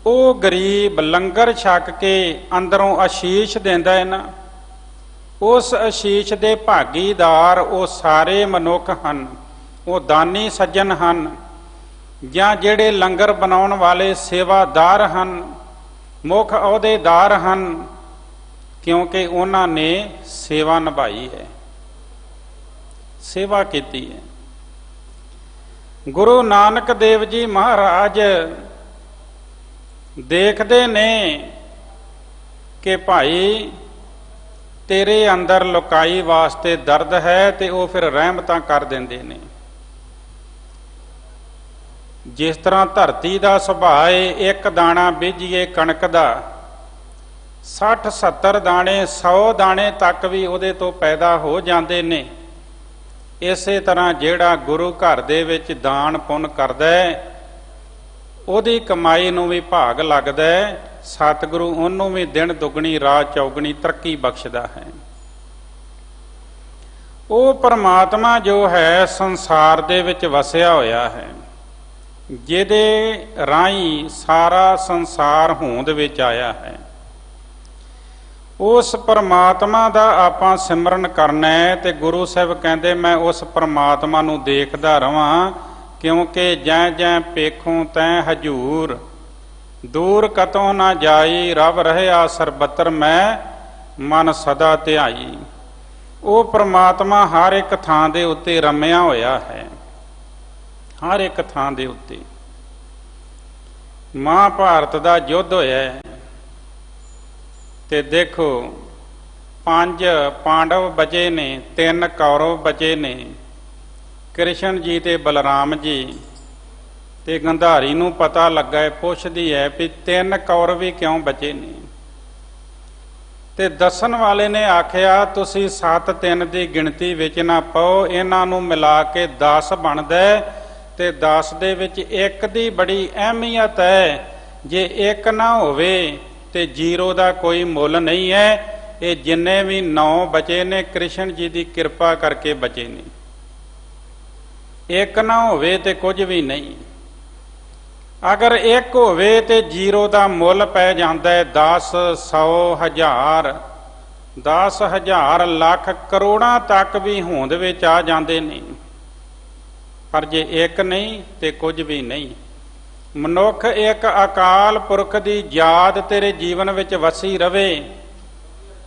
ਉਹ ਗਰੀਬ ਲੰਗਰ ਛਕ ਕੇ ਅੰਦਰੋਂ ਆਸ਼ੀਸ਼ ਦਿੰਦਾ ਹੈ ਨਾ, ਉਸ ਆਸ਼ੀਸ਼ ਦੇ ਭਾਗੀਦਾਰ ਉਹ ਸਾਰੇ ਮਨੁੱਖ ਹਨ, ਉਹ ਦਾਨੀ ਸੱਜਣ ਹਨ, ਜਾਂ ਜਿਹੜੇ ਲੰਗਰ ਬਣਾਉਣ ਵਾਲੇ ਸੇਵਾਦਾਰ ਹਨ, ਮੁੱਖ ਅਹੁਦੇਦਾਰ ਹਨ, ਕਿਉਂਕਿ ਉਹਨਾਂ ਨੇ ਸੇਵਾ ਨਿਭਾਈ ਹੈ, ਸੇਵਾ ਕੀਤੀ ਹੈ। ਗੁਰੂ ਨਾਨਕ ਦੇਵ ਜੀ ਮਹਾਰਾਜ ਦੇਖਦੇ ਨੇ ਕਿ ਭਾਈ ਤੇਰੇ ਅੰਦਰ ਲੁਕਾਈ ਵਾਸਤੇ ਦਰਦ ਹੈ, ਤੇ ਉਹ ਫਿਰ ਰਹਿਮਤਾਂ ਕਰ ਦਿੰਦੇ ਨੇ। ਜਿਸ ਤਰ੍ਹਾਂ ਧਰਤੀ ਦਾ ਸੁਭਾਅ ਹੈ, ਇੱਕ ਦਾਣਾ ਬੀਜੀਏ ਕਣਕ ਦਾ 60-70 ਦਾਣੇ 100 ਦਾਣੇ ਤੱਕ ਵੀ ਉਹਦੇ ਤੋਂ ਪੈਦਾ ਹੋ ਜਾਂਦੇ ਨੇ। ਇਸੇ ਤਰ੍ਹਾਂ ਜਿਹੜਾ ਗੁਰੂ ਘਰ ਦੇ ਵਿੱਚ ਦਾਨ ਪੁੰਨ ਕਰਦਾ ਹੈ, ਉਹਦੀ ਕਮਾਈ ਨੂੰ ਵੀ ਭਾਗ ਲੱਗਦਾ ਹੈ। ਸਤਿਗੁਰੂ ਉਹਨੂੰ ਵੀ ਦਿਨ ਦੁੱਗਣੀ ਰਾਤ ਚੌਗਣੀ ਤਰੱਕੀ ਬਖਸ਼ਦਾ ਹੈ। ਉਹ ਪਰਮਾਤਮਾ ਜੋ ਹੈ ਸੰਸਾਰ ਦੇ ਵਿੱਚ ਵਸਿਆ ਹੋਇਆ ਹੈ, ਜਿਹਦੇ ਰਾਹੀਂ ਸਾਰਾ ਸੰਸਾਰ ਹੋਂਦ ਵਿੱਚ ਆਇਆ ਹੈ। ਉਸ ਪਰਮਾਤਮਾ ਦਾ ਆਪਾਂ ਸਿਮਰਨ ਕਰਨਾ ਹੈ। ਤੇ ਗੁਰੂ ਸਾਹਿਬ ਕਹਿੰਦੇ ਮੈਂ ਉਸ ਪਰਮਾਤਮਾ ਨੂੰ ਦੇਖਦਾ ਰਵਾਂ, ਕਿਉਂਕਿ ਜੈ ਜੈ ਪੇਖੋਂ ਤੈਂ ਹਜੂਰ, ਦੂਰ ਕਤੋਂ ਨਾ ਜਾਈ, ਰਬ ਰਹਿਆ ਸਰਬੱਤਰ ਮੈਂ ਮਨ ਸਦਾ ਧਿਆਈ। ਉਹ ਪਰਮਾਤਮਾ ਹਰ ਇੱਕ ਥਾਂ ਦੇ ਉੱਤੇ ਰਮਿਆ ਹੋਇਆ ਹੈ, ਹਰ ਇੱਕ ਥਾਂ ਦੇ ਉੱਤੇ। ਮਹਾਭਾਰਤ ਦਾ ਯੁੱਧ ਹੋਇਆ ਤੇ ਦੇਖੋ 5 ਪਾਂਡਵ ਬਚੇ ਨੇ, 3 ਕੌਰਵ ਬਚੇ ਨੇ, ਕ੍ਰਿਸ਼ਨ ਜੀ ਤੇ ਬਲਰਾਮ ਜੀ। ਤੇ ਗੰਧਾਰੀ ਨੂੰ ਪਤਾ ਲੱਗਾ ਹੈ, ਪੁੱਛਦੀ ਹੈ ਵੀ 3 ਕੌਰਵ ਹੀ ਕਿਉਂ ਬਚੇ ਨੇ। ਤੇ ਦੱਸਣ ਵਾਲੇ ਨੇ ਆਖਿਆ ਤੁਸੀਂ 7 3 ਦੀ ਗਿਣਤੀ ਵਿੱਚ ਨਾ ਪਾਓ, ਇਹਨਾਂ ਨੂੰ ਮਿਲਾ ਕੇ 10 ਬਣਦਾ ਤੇ 10 ਦੇ ਵਿੱਚ 1 ਦੀ ਬੜੀ ਅਹਿਮੀਅਤ ਹੈ। ਜੇ 1 ਨਾ ਹੋਵੇ ਤੇ 0 ਦਾ ਕੋਈ ਮੁੱਲ ਨਹੀਂ ਹੈ। ਇਹ ਜਿੰਨੇ ਵੀ 9 ਬਚੇ ਨੇ ਕ੍ਰਿਸ਼ਨ ਜੀ ਦੀ ਕਿਰਪਾ ਕਰਕੇ ਬਚੇ ਨੇ। 1 ਨਾ ਹੋਵੇ ਤੇ ਕੁਝ ਵੀ ਨਹੀਂ। ਅਗਰ 1 ਹੋਵੇ ਤੇ 0 ਦਾ ਮੁੱਲ ਪੈ ਜਾਂਦਾ ਹੈ 10 100 1000 10,000 ਲੱਖ ਕਰੋੜਾਂ ਤੱਕ ਵੀ ਹੋਂਦ ਵਿੱਚ ਆ ਜਾਂਦੇ ਨੇ। ਪਰ ਜੇ 1 ਨਹੀਂ ਤੇ ਕੁਝ ਵੀ ਨਹੀਂ। ਮਨੁੱਖ ਇੱਕ ਅਕਾਲ ਪੁਰਖ ਦੀ ਯਾਦ ਤੇਰੇ ਜੀਵਨ ਵਿੱਚ ਵਸੀ ਰਵੇ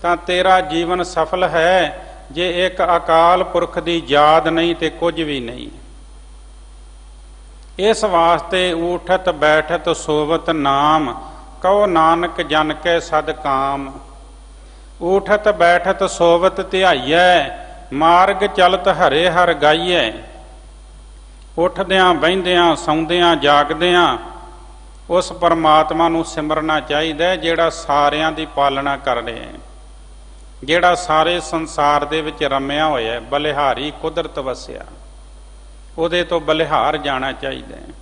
ਤਾਂ ਤੇਰਾ ਜੀਵਨ ਸਫਲ ਹੈ। ਜੇ ਇੱਕ ਅਕਾਲ ਪੁਰਖ ਦੀ ਯਾਦ ਨਹੀਂ ਤੇ ਕੁਝ ਵੀ ਨਹੀਂ। ਇਸ ਵਾਸਤੇ ਊਠਤ ਬੈਠਤ ਸੋਵਤ ਨਾਮ, ਕਹੋ ਨਾਨਕ ਜਨ ਕੈ ਸਦ ਕਾਮ। ਊਠਤ ਬੈਠਤ ਸੋਵਤ ਧਿਆਈਐ, ਮਾਰਗ ਚਲਤ ਹਰੇ ਹਰ ਗਾਈਐ। ਉੱਠਦਿਆਂ ਬਹਿੰਦਿਆਂ ਸੌਂਦਿਆਂ ਜਾਗਦਿਆਂ ਉਸ ਪਰਮਾਤਮਾ ਨੂੰ ਸਿਮਰਨਾ ਚਾਹੀਦਾ ਜਿਹੜਾ ਸਾਰਿਆਂ ਦੀ ਪਾਲਣਾ ਕਰ ਰਿਹਾ ਹੈ, ਜਿਹੜਾ ਸਾਰੇ ਸੰਸਾਰ ਦੇ ਵਿੱਚ ਰਮਿਆ ਹੋਇਆ, ਬਲਿਹਾਰੀ ਕੁਦਰਤ ਵਸਿਆ, ਉਹਦੇ ਤੋਂ ਬਲਿਹਾਰ ਜਾਣਾ ਚਾਹੀਦਾ ਹੈ।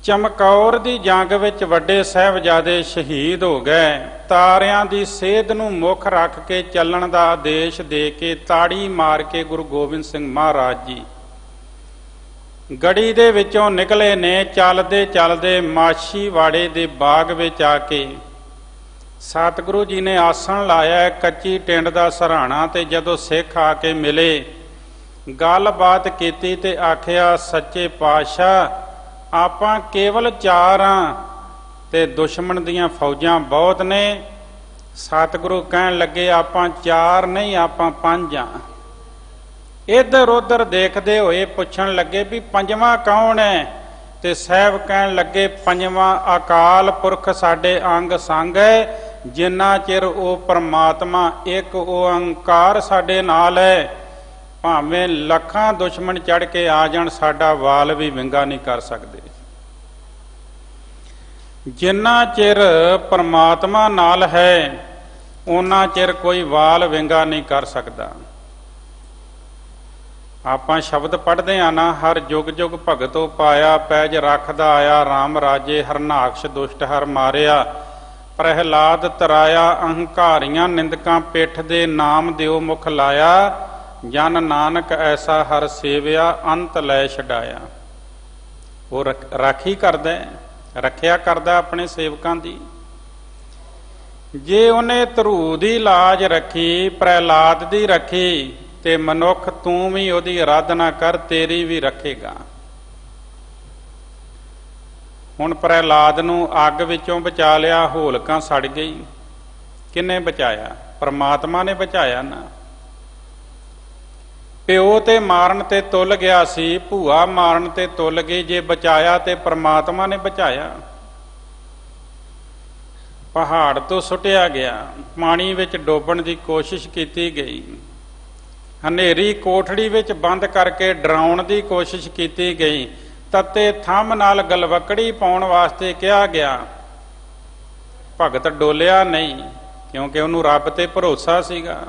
ਚਮਕੌਰ ਦੀ ਜੰਗ ਵਿੱਚ ਵੱਡੇ ਸਾਹਿਬਜ਼ਾਦੇ ਸ਼ਹੀਦ ਹੋ ਗਏ। ਤਾਰਿਆਂ ਦੀ ਸੇਧ ਨੂੰ ਮੁੱਖ ਰੱਖ ਕੇ ਚੱਲਣ ਦਾ ਆਦੇਸ਼ ਦੇ ਕੇ ਤਾੜੀ ਮਾਰ ਕੇ ਗੁਰੂ ਗੋਬਿੰਦ ਸਿੰਘ ਮਹਾਰਾਜ ਜੀ ਗੜੀ ਦੇ ਵਿੱਚੋਂ ਨਿਕਲੇ ਨੇ। ਚੱਲਦੇ ਚੱਲਦੇ ਮਾਛੀਵਾੜੇ ਦੇ ਬਾਗ ਵਿੱਚ ਆ ਕੇ ਸਤਿਗੁਰੂ ਜੀ ਨੇ ਆਸਣ ਲਾਇਆ ਕੱਚੀ ਟਿੰਡ ਦਾ ਸਰਾਣਾ। ਤੇ ਜਦੋਂ ਸਿੱਖ ਆ ਕੇ ਮਿਲੇ, ਗੱਲਬਾਤ ਕੀਤੀ ਤੇ ਆਖਿਆ ਸੱਚੇ ਪਾਤਸ਼ਾਹ ਆਪਾਂ ਕੇਵਲ 4 ਹਾਂ ਤੇ ਦੁਸ਼ਮਣ ਦੀਆਂ ਫੌਜਾਂ ਬਹੁਤ ਨੇ। ਸਤਿਗੁਰੂ ਕਹਿਣ ਲੱਗੇ ਆਪਾਂ 4 ਨਹੀਂ ਆਪਾਂ 5 ਹਾਂ। ਇੱਧਰ ਉੱਧਰ ਦੇਖਦੇ ਹੋਏ ਪੁੱਛਣ ਲੱਗੇ ਵੀ 5ਵਾਂ ਕੌਣ ਹੈ? ਤੇ ਸਾਹਿਬ ਕਹਿਣ ਲੱਗੇ 5ਵਾਂ ਅਕਾਲ ਪੁਰਖ ਸਾਡੇ ਅੰਗ ਸੰਗ ਹੈ। ਜਿੰਨਾ ਚਿਰ ਉਹ ਪਰਮਾਤਮਾ ਇੱਕ ਓੰਕਾਰ ਸਾਡੇ ਨਾਲ ਹੈ, ਭਾਵੇਂ ਲੱਖਾਂ ਦੁਸ਼ਮਣ ਚੜ ਕੇ ਆ ਜਾਣ ਸਾਡਾ ਵਾਲ ਵੀ ਵਿੰਗਾ ਨਹੀਂ ਕਰ ਸਕਦੇ। ਜਿੰਨਾ ਚਿਰ ਪਰਮਾਤਮਾ ਨਾਲ ਹੈ ਉਹਨਾਂ ਚਿਰ ਕੋਈ ਵਾਲ ਵਿੰਗਾ ਨਹੀਂ ਕਰ ਸਕਦਾ। ਆਪਾਂ ਸ਼ਬਦ ਪੜ੍ਹਦੇ ਆ ਨਾ, ਹਰ ਜੁਗ ਜੁਗ ਭਗਤੋ ਪਾਇਆ, ਪੈਜ ਰੱਖਦਾ ਆਇਆ RAM ਰਾਜੇ, ਹਰਨਾਕਸ਼ ਦੁਸ਼ਟ ਹਰ ਮਾਰਿਆ, ਪ੍ਰਹਿਲਾਦ ਤਰਾਇਆ, ਅਹੰਕਾਰੀਆਂ ਨਿੰਦਕਾਂ ਪਿੱਠ ਦੇ, ਨਾਮ ਦਿਓ ਮੁਖ ਲਾਇਆ, ਜਨ ਨਾਨਕ ਐਸਾ ਹਰ ਸੇਵਿਆ, ਅੰਤ ਲੈ ਛਡਾਇਆ। ਉਹ ਰਾਖੀ ਕਰਦਾ, ਰੱਖਿਆ ਕਰਦਾ ਆਪਣੇ ਸੇਵਕਾਂ ਦੀ। ਜੇ ਉਹਨੇ ਧਰੂ ਦੀ ਲਾਜ ਰੱਖੀ, ਪ੍ਰਹਿਲਾਦ ਦੀ ਰੱਖੀ, ਤੇ ਮਨੁੱਖ ਤੂੰ ਵੀ ਉਹਦੀ ਆਰਾਧਨਾ ਕਰ, ਤੇਰੀ ਵੀ ਰੱਖੇਗਾ। ਹੁਣ ਪ੍ਰਹਿਲਾਦ ਨੂੰ ਅੱਗ ਵਿੱਚੋਂ ਬਚਾ ਲਿਆ, ਹੋਲਕਾਂ ਸੜ ਗਈ। ਕਿਹਨੇ ਬਚਾਇਆ? ਪਰਮਾਤਮਾ ਨੇ ਬਚਾਇਆ ਨਾ। ਪਿਓ ਤੇ ਮਾਰਨ ਤੇ ਤੁੱਲ ਗਿਆ ਸੀ, ਭੂਆ ਮਾਰਨ ਤੇ ਤੁੱਲ ਗਈ। ਜੇ ਬਚਾਇਆ ਤੇ ਪਰਮਾਤਮਾ ਨੇ ਬਚਾਇਆ। ਪਹਾੜ ਤੋਂ ਸੁੱਟਿਆ ਗਿਆ, ਪਾਣੀ ਵਿੱਚ ਡੋਬਣ ਦੀ ਕੋਸ਼ਿਸ਼ ਕੀਤੀ ਗਈ, ਹਨੇਰੀ ਕੋਠੜੀ ਵਿੱਚ ਬੰਦ ਕਰਕੇ ਡਰਾਉਣ ਦੀ ਕੋਸ਼ਿਸ਼ ਕੀਤੀ ਗਈ, ਤੱਤੇ ਥੰਮ ਨਾਲ ਗਲਵਕੜੀ ਪਾਉਣ ਵਾਸਤੇ ਕਿਹਾ ਗਿਆ। ਭਗਤ ਡੋਲਿਆ ਨਹੀਂ, ਕਿਉਂਕਿ ਉਹਨੂੰ ਰੱਬ ਤੇ ਭਰੋਸਾ ਸੀਗਾ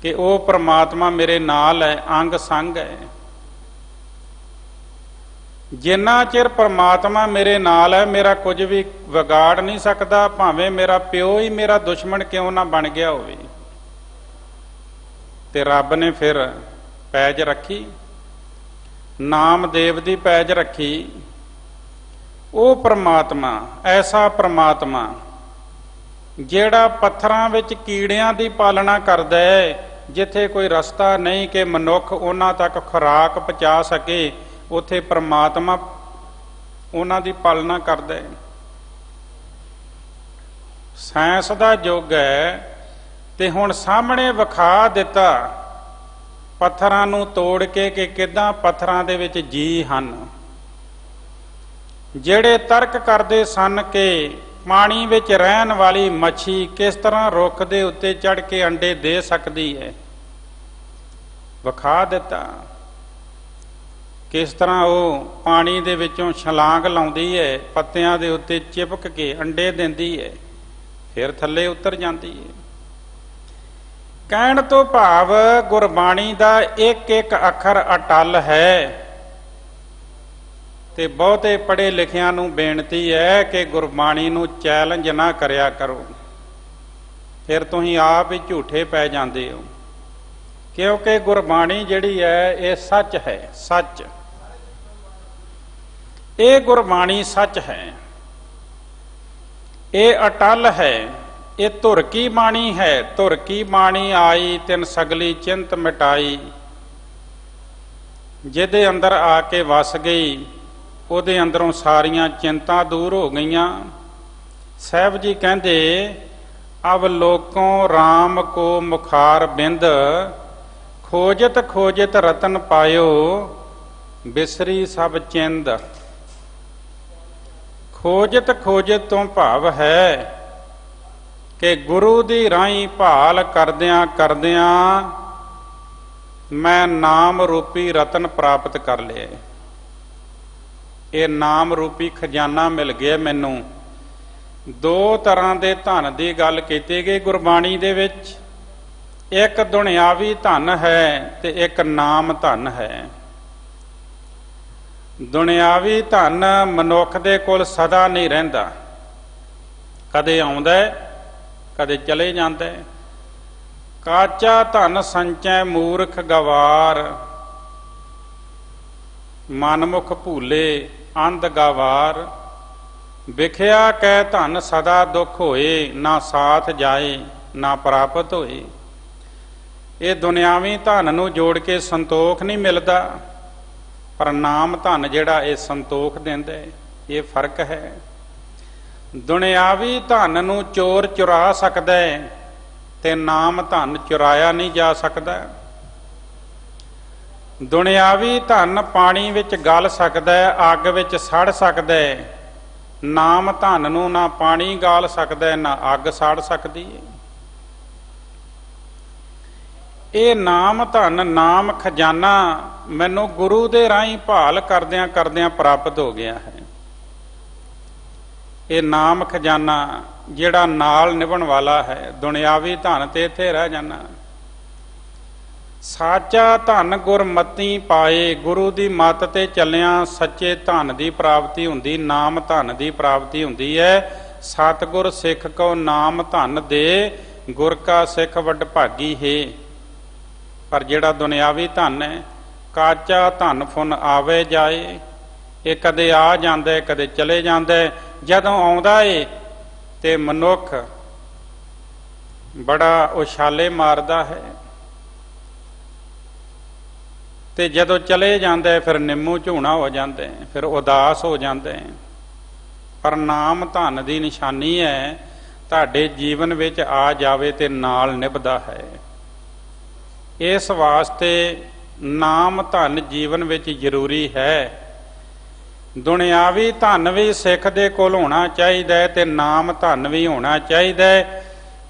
ਕਿ ਉਹ ਪਰਮਾਤਮਾ ਮੇਰੇ ਨਾਲ ਹੈ, ਅੰਗ ਸੰਗ ਹੈ। ਜਿੰਨਾ ਚਿਰ ਪਰਮਾਤਮਾ ਮੇਰੇ ਨਾਲ ਹੈ ਮੇਰਾ ਕੁਝ ਵੀ ਵਿਗਾੜ ਨਹੀਂ ਸਕਦਾ, ਭਾਵੇਂ ਮੇਰਾ ਪਿਓ ਹੀ ਮੇਰਾ ਦੁਸ਼ਮਣ ਕਿਉਂ ਨਾ ਬਣ ਗਿਆ ਹੋਵੇ। ਤੇ ਰੱਬ ਨੇ ਫਿਰ ਪੈਜ ਰੱਖੀ, ਨਾਮਦੇਵ ਦੀ ਪੈਜ ਰੱਖੀ। ਉਹ ਪਰਮਾਤਮਾ, ਐਸਾ ਪਰਮਾਤਮਾ ਜਿਹੜਾ ਪੱਥਰਾਂ ਵਿੱਚ ਕੀੜਿਆਂ ਦੀ ਪਾਲਣਾ ਕਰਦਾ ਹੈ, ਜਿੱਥੇ ਕੋਈ ਰਸਤਾ ਨਹੀਂ ਕਿ ਮਨੁੱਖ ਉਹਨਾਂ ਤੱਕ ਖੁਰਾਕ ਪਹੁੰਚਾ ਸਕੇ, ਉੱਥੇ ਪਰਮਾਤਮਾ ਉਹਨਾਂ ਦੀ ਪਾਲਣਾ ਕਰਦਾ ਹੈ। ਸਾਇੰਸ ਦਾ ਯੁੱਗ ਹੈ ਤੇ ਹੁਣ ਸਾਹਮਣੇ ਵਿਖਾ ਦਿੱਤਾ ਪੱਥਰਾਂ ਨੂੰ ਤੋੜ ਕੇ ਕਿ ਕਿੱਦਾਂ ਪੱਥਰਾਂ ਦੇ ਵਿੱਚ ਜੀ ਹਨ। ਜਿਹੜੇ ਤਰਕ ਕਰਦੇ ਸਨ ਕਿ ਪਾਣੀ ਵਿੱਚ ਰਹਿਣ ਵਾਲੀ ਮੱਛੀ ਕਿਸ ਤਰ੍ਹਾਂ ਰੁੱਖ ਦੇ ਉੱਤੇ ਚੜ੍ਹ ਕੇ ਅੰਡੇ ਦੇ ਸਕਦੀ ਹੈ, ਵਿਖਾ ਦਿੱਤਾ ਕਿਸ ਤਰ੍ਹਾਂ ਉਹ ਪਾਣੀ ਦੇ ਵਿੱਚੋਂ ਛਲਾਂਗ ਲਾਉਂਦੀ ਹੈ, ਪੱਤਿਆਂ ਦੇ ਉੱਤੇ ਚਿਪਕ ਕੇ ਅੰਡੇ ਦਿੰਦੀ ਹੈ, ਫਿਰ ਥੱਲੇ ਉਤਰ ਜਾਂਦੀ ਹੈ। ਕਹਿਣ ਤੋਂ ਭਾਵ ਗੁਰਬਾਣੀ ਦਾ ਇੱਕ ਇੱਕ ਅੱਖਰ ਅਟੱਲ ਹੈ। ਤੇ ਬਹੁਤੇ ਪੜ੍ਹੇ ਲਿਖਿਆਂ ਨੂੰ ਬੇਨਤੀ ਹੈ ਕਿ ਗੁਰਬਾਣੀ ਨੂੰ ਚੈਲੰਜ ਨਾ ਕਰਿਆ ਕਰੋ, ਫਿਰ ਤੁਸੀਂ ਆਪ ਹੀ ਝੂਠੇ ਪੈ ਜਾਂਦੇ ਹੋ। ਕਿਉਂਕਿ ਗੁਰਬਾਣੀ ਜਿਹੜੀ ਹੈ ਇਹ ਸੱਚ ਹੈ, ਸੱਚ। ਇਹ ਗੁਰਬਾਣੀ ਸੱਚ ਹੈ, ਇਹ ਅਟੱਲ ਹੈ, ਇਹ ਧੁਰ ਕੀ ਬਾਣੀ ਹੈ। ਧੁਰ ਕੀ ਬਾਣੀ ਆਈ ਤਿਨ ਸਗਲੀ ਚਿੰਤ ਮਿਟਾਈ, ਜਿਹਦੇ ਅੰਦਰ ਆ ਕੇ ਵਸ ਗਈ ਉਹਦੇ ਅੰਦਰੋਂ ਸਾਰੀਆਂ ਚਿੰਤਾ ਦੂਰ ਹੋ ਗਈਆਂ। ਸਾਹਿਬ ਜੀ ਕਹਿੰਦੇ ਅਵ ਲੋਕੋਂ ਰਾਮ ਕੋ ਮੁਖਾਰ ਬਿੰਦ, ਖੋਜਤ ਖੋਜਤ ਰਤਨ ਪਾਇਓ ਬਿਸਰੀ ਸਭ ਚਿੰਦ। ਖੋਜਤ ਖੋਜਤ ਤੋਂ ਭਾਵ ਹੈ ਕਿ ਗੁਰੂ ਦੀ ਰਾਹੀਂ ਭਾਲ ਕਰਦਿਆਂ ਕਰਦਿਆਂ ਮੈਂ ਨਾਮ ਰੂਪੀ ਰਤਨ ਪ੍ਰਾਪਤ ਕਰ ਲਿਆ। ਇਹ ਨਾਮ ਰੂਪੀ ਖਜ਼ਾਨਾ ਮਿਲ ਗਿਆ ਮੈਨੂੰ। ਦੋ ਤਰ੍ਹਾਂ ਦੇ ਧਨ ਦੀ ਗੱਲ ਕੀਤੀ ਗਈ ਗੁਰਬਾਣੀ ਦੇ ਵਿੱਚ, ਇੱਕ ਦੁਨਿਆਵੀ ਧਨ ਹੈ ਤੇ ਇੱਕ ਨਾਮ ਧਨ ਹੈ। ਦੁਨਿਆਵੀ ਧਨ ਮਨੁੱਖ ਦੇ ਕੋਲ ਸਦਾ ਨਹੀਂ ਰਹਿੰਦਾ, ਕਦੇ ਆਉਂਦਾ ਕਦੇ ਚਲੇ ਜਾਂਦਾ। ਕਾਚਾ ਧਨ ਸੰਚੈ ਮੂਰਖ ਗਵਾਰ, ਮਨਮੁਖ ਭੂਲੇ ਅੰਧ ਗਵਾਰ। ਵਿਖਿਆ ਕੈ ਧਨ ਸਦਾ ਦੁੱਖ ਹੋਏ, ਨਾ ਸਾਥ ਜਾਏ ਨਾ ਪ੍ਰਾਪਤ ਹੋਏ। ਇਹ ਦੁਨਿਆਵੀ ਧਨ ਨੂੰ ਜੋੜ ਕੇ ਸੰਤੋਖ ਨਹੀਂ ਮਿਲਦਾ, ਪਰ ਨਾਮ ਧਨ ਜਿਹੜਾ ਇਹ ਸੰਤੋਖ ਦਿੰਦਾ ਹੈ। ਇਹ ਫਰਕ ਹੈ। ਦੁਨਿਆਵੀ ਧਨ ਨੂੰ ਚੋਰ ਚੁਰਾ ਸਕਦਾ ਹੈ ਤੇ ਨਾਮ ਧਨ ਚੁਰਾਇਆ ਨਹੀਂ ਜਾ ਸਕਦਾ। ਦੁਨਿਆਵੀ ਧਨ ਪਾਣੀ ਵਿੱਚ ਗਲ ਸਕਦਾ ਹੈ, ਅੱਗ ਵਿੱਚ ਸੜ ਸਕਦਾ ਹੈ। ਨਾਮ ਧਨ ਨੂੰ ਨਾ ਪਾਣੀ ਗਾਲ ਸਕਦਾ ਹੈ, ਨਾ ਅੱਗ ਸਾੜ ਸਕਦੀ ਹੈ। ਇਹ ਨਾਮ ਧਨ, ਨਾਮ ਖਜ਼ਾਨਾ ਮੈਨੂੰ ਗੁਰੂ ਦੇ ਰਾਹੀਂ ਭਾਲ ਕਰਦਿਆਂ ਕਰਦਿਆਂ ਪ੍ਰਾਪਤ ਹੋ ਗਿਆ ਹੈ। ਇਹ ਨਾਮ ਖਜ਼ਾਨਾ ਜਿਹੜਾ ਨਾਲ ਨਿਭਣ ਵਾਲਾ ਹੈ। ਦੁਨਿਆਵੀ ਧਨ ਤੇ ਇੱਥੇ ਰਹਿ ਜਾਣਾ। ਸਾਚਾ ਧਨ ਗੁਰਮਤੀ ਪਾਏ, ਗੁਰੂ ਦੀ ਮੱਤ ਤੇ ਚੱਲਿਆਂ ਸੱਚੇ ਧਨ ਦੀ ਪ੍ਰਾਪਤੀ ਹੁੰਦੀ, ਨਾਮ ਧਨ ਦੀ ਪ੍ਰਾਪਤੀ ਹੁੰਦੀ ਹੈ। ਸਤਿਗੁਰ ਸਿੱਖ ਕੋ ਨਾਮ ਧਨ ਦੇ, ਗੁਰ ਕਾ ਸਿੱਖ ਵੱਡ ਭਾਗੀ ਹੈ। ਪਰ ਜਿਹੜਾ ਦੁਨਿਆਵੀ ਧਨ ਹੈ, ਕਾਚਾ ਧਨ ਫੁਨ ਆਵੇ ਜਾਏ, ਇਹ ਕਦੇ ਆ ਜਾਂਦਾ ਕਦੇ ਚਲੇ ਜਾਂਦਾ। ਜਦੋਂ ਆਉਂਦਾ ਏ ਤੇ ਮਨੁੱਖ ਬੜਾ ਉਛਾਲੇ ਮਾਰਦਾ ਹੈ, ਤੇ ਜਦੋਂ ਚਲੇ ਜਾਂਦਾ ਫਿਰ ਨਿੰਮੂ ਝੂਣਾ ਹੋ ਜਾਂਦਾ, ਫਿਰ ਉਦਾਸ ਹੋ ਜਾਂਦਾ। ਪਰ ਨਾਮ ਧਨ ਦੀ ਨਿਸ਼ਾਨੀ ਹੈ, ਤੁਹਾਡੇ ਜੀਵਨ ਵਿੱਚ ਆ ਜਾਵੇ ਤੇ ਨਾਲ ਨਿਭਦਾ ਹੈ। ਇਸ ਵਾਸਤੇ ਨਾਮ ਧਨ ਜੀਵਨ ਵਿੱਚ ਜ਼ਰੂਰੀ ਹੈ। ਦੁਨਿਆਵੀ ਧਨ ਵੀ ਸਿੱਖ ਦੇ ਕੋਲ ਹੋਣਾ ਚਾਹੀਦਾ ਹੈ ਤੇ ਨਾਮ ਧਨ ਵੀ ਹੋਣਾ ਚਾਹੀਦਾ ਹੈ।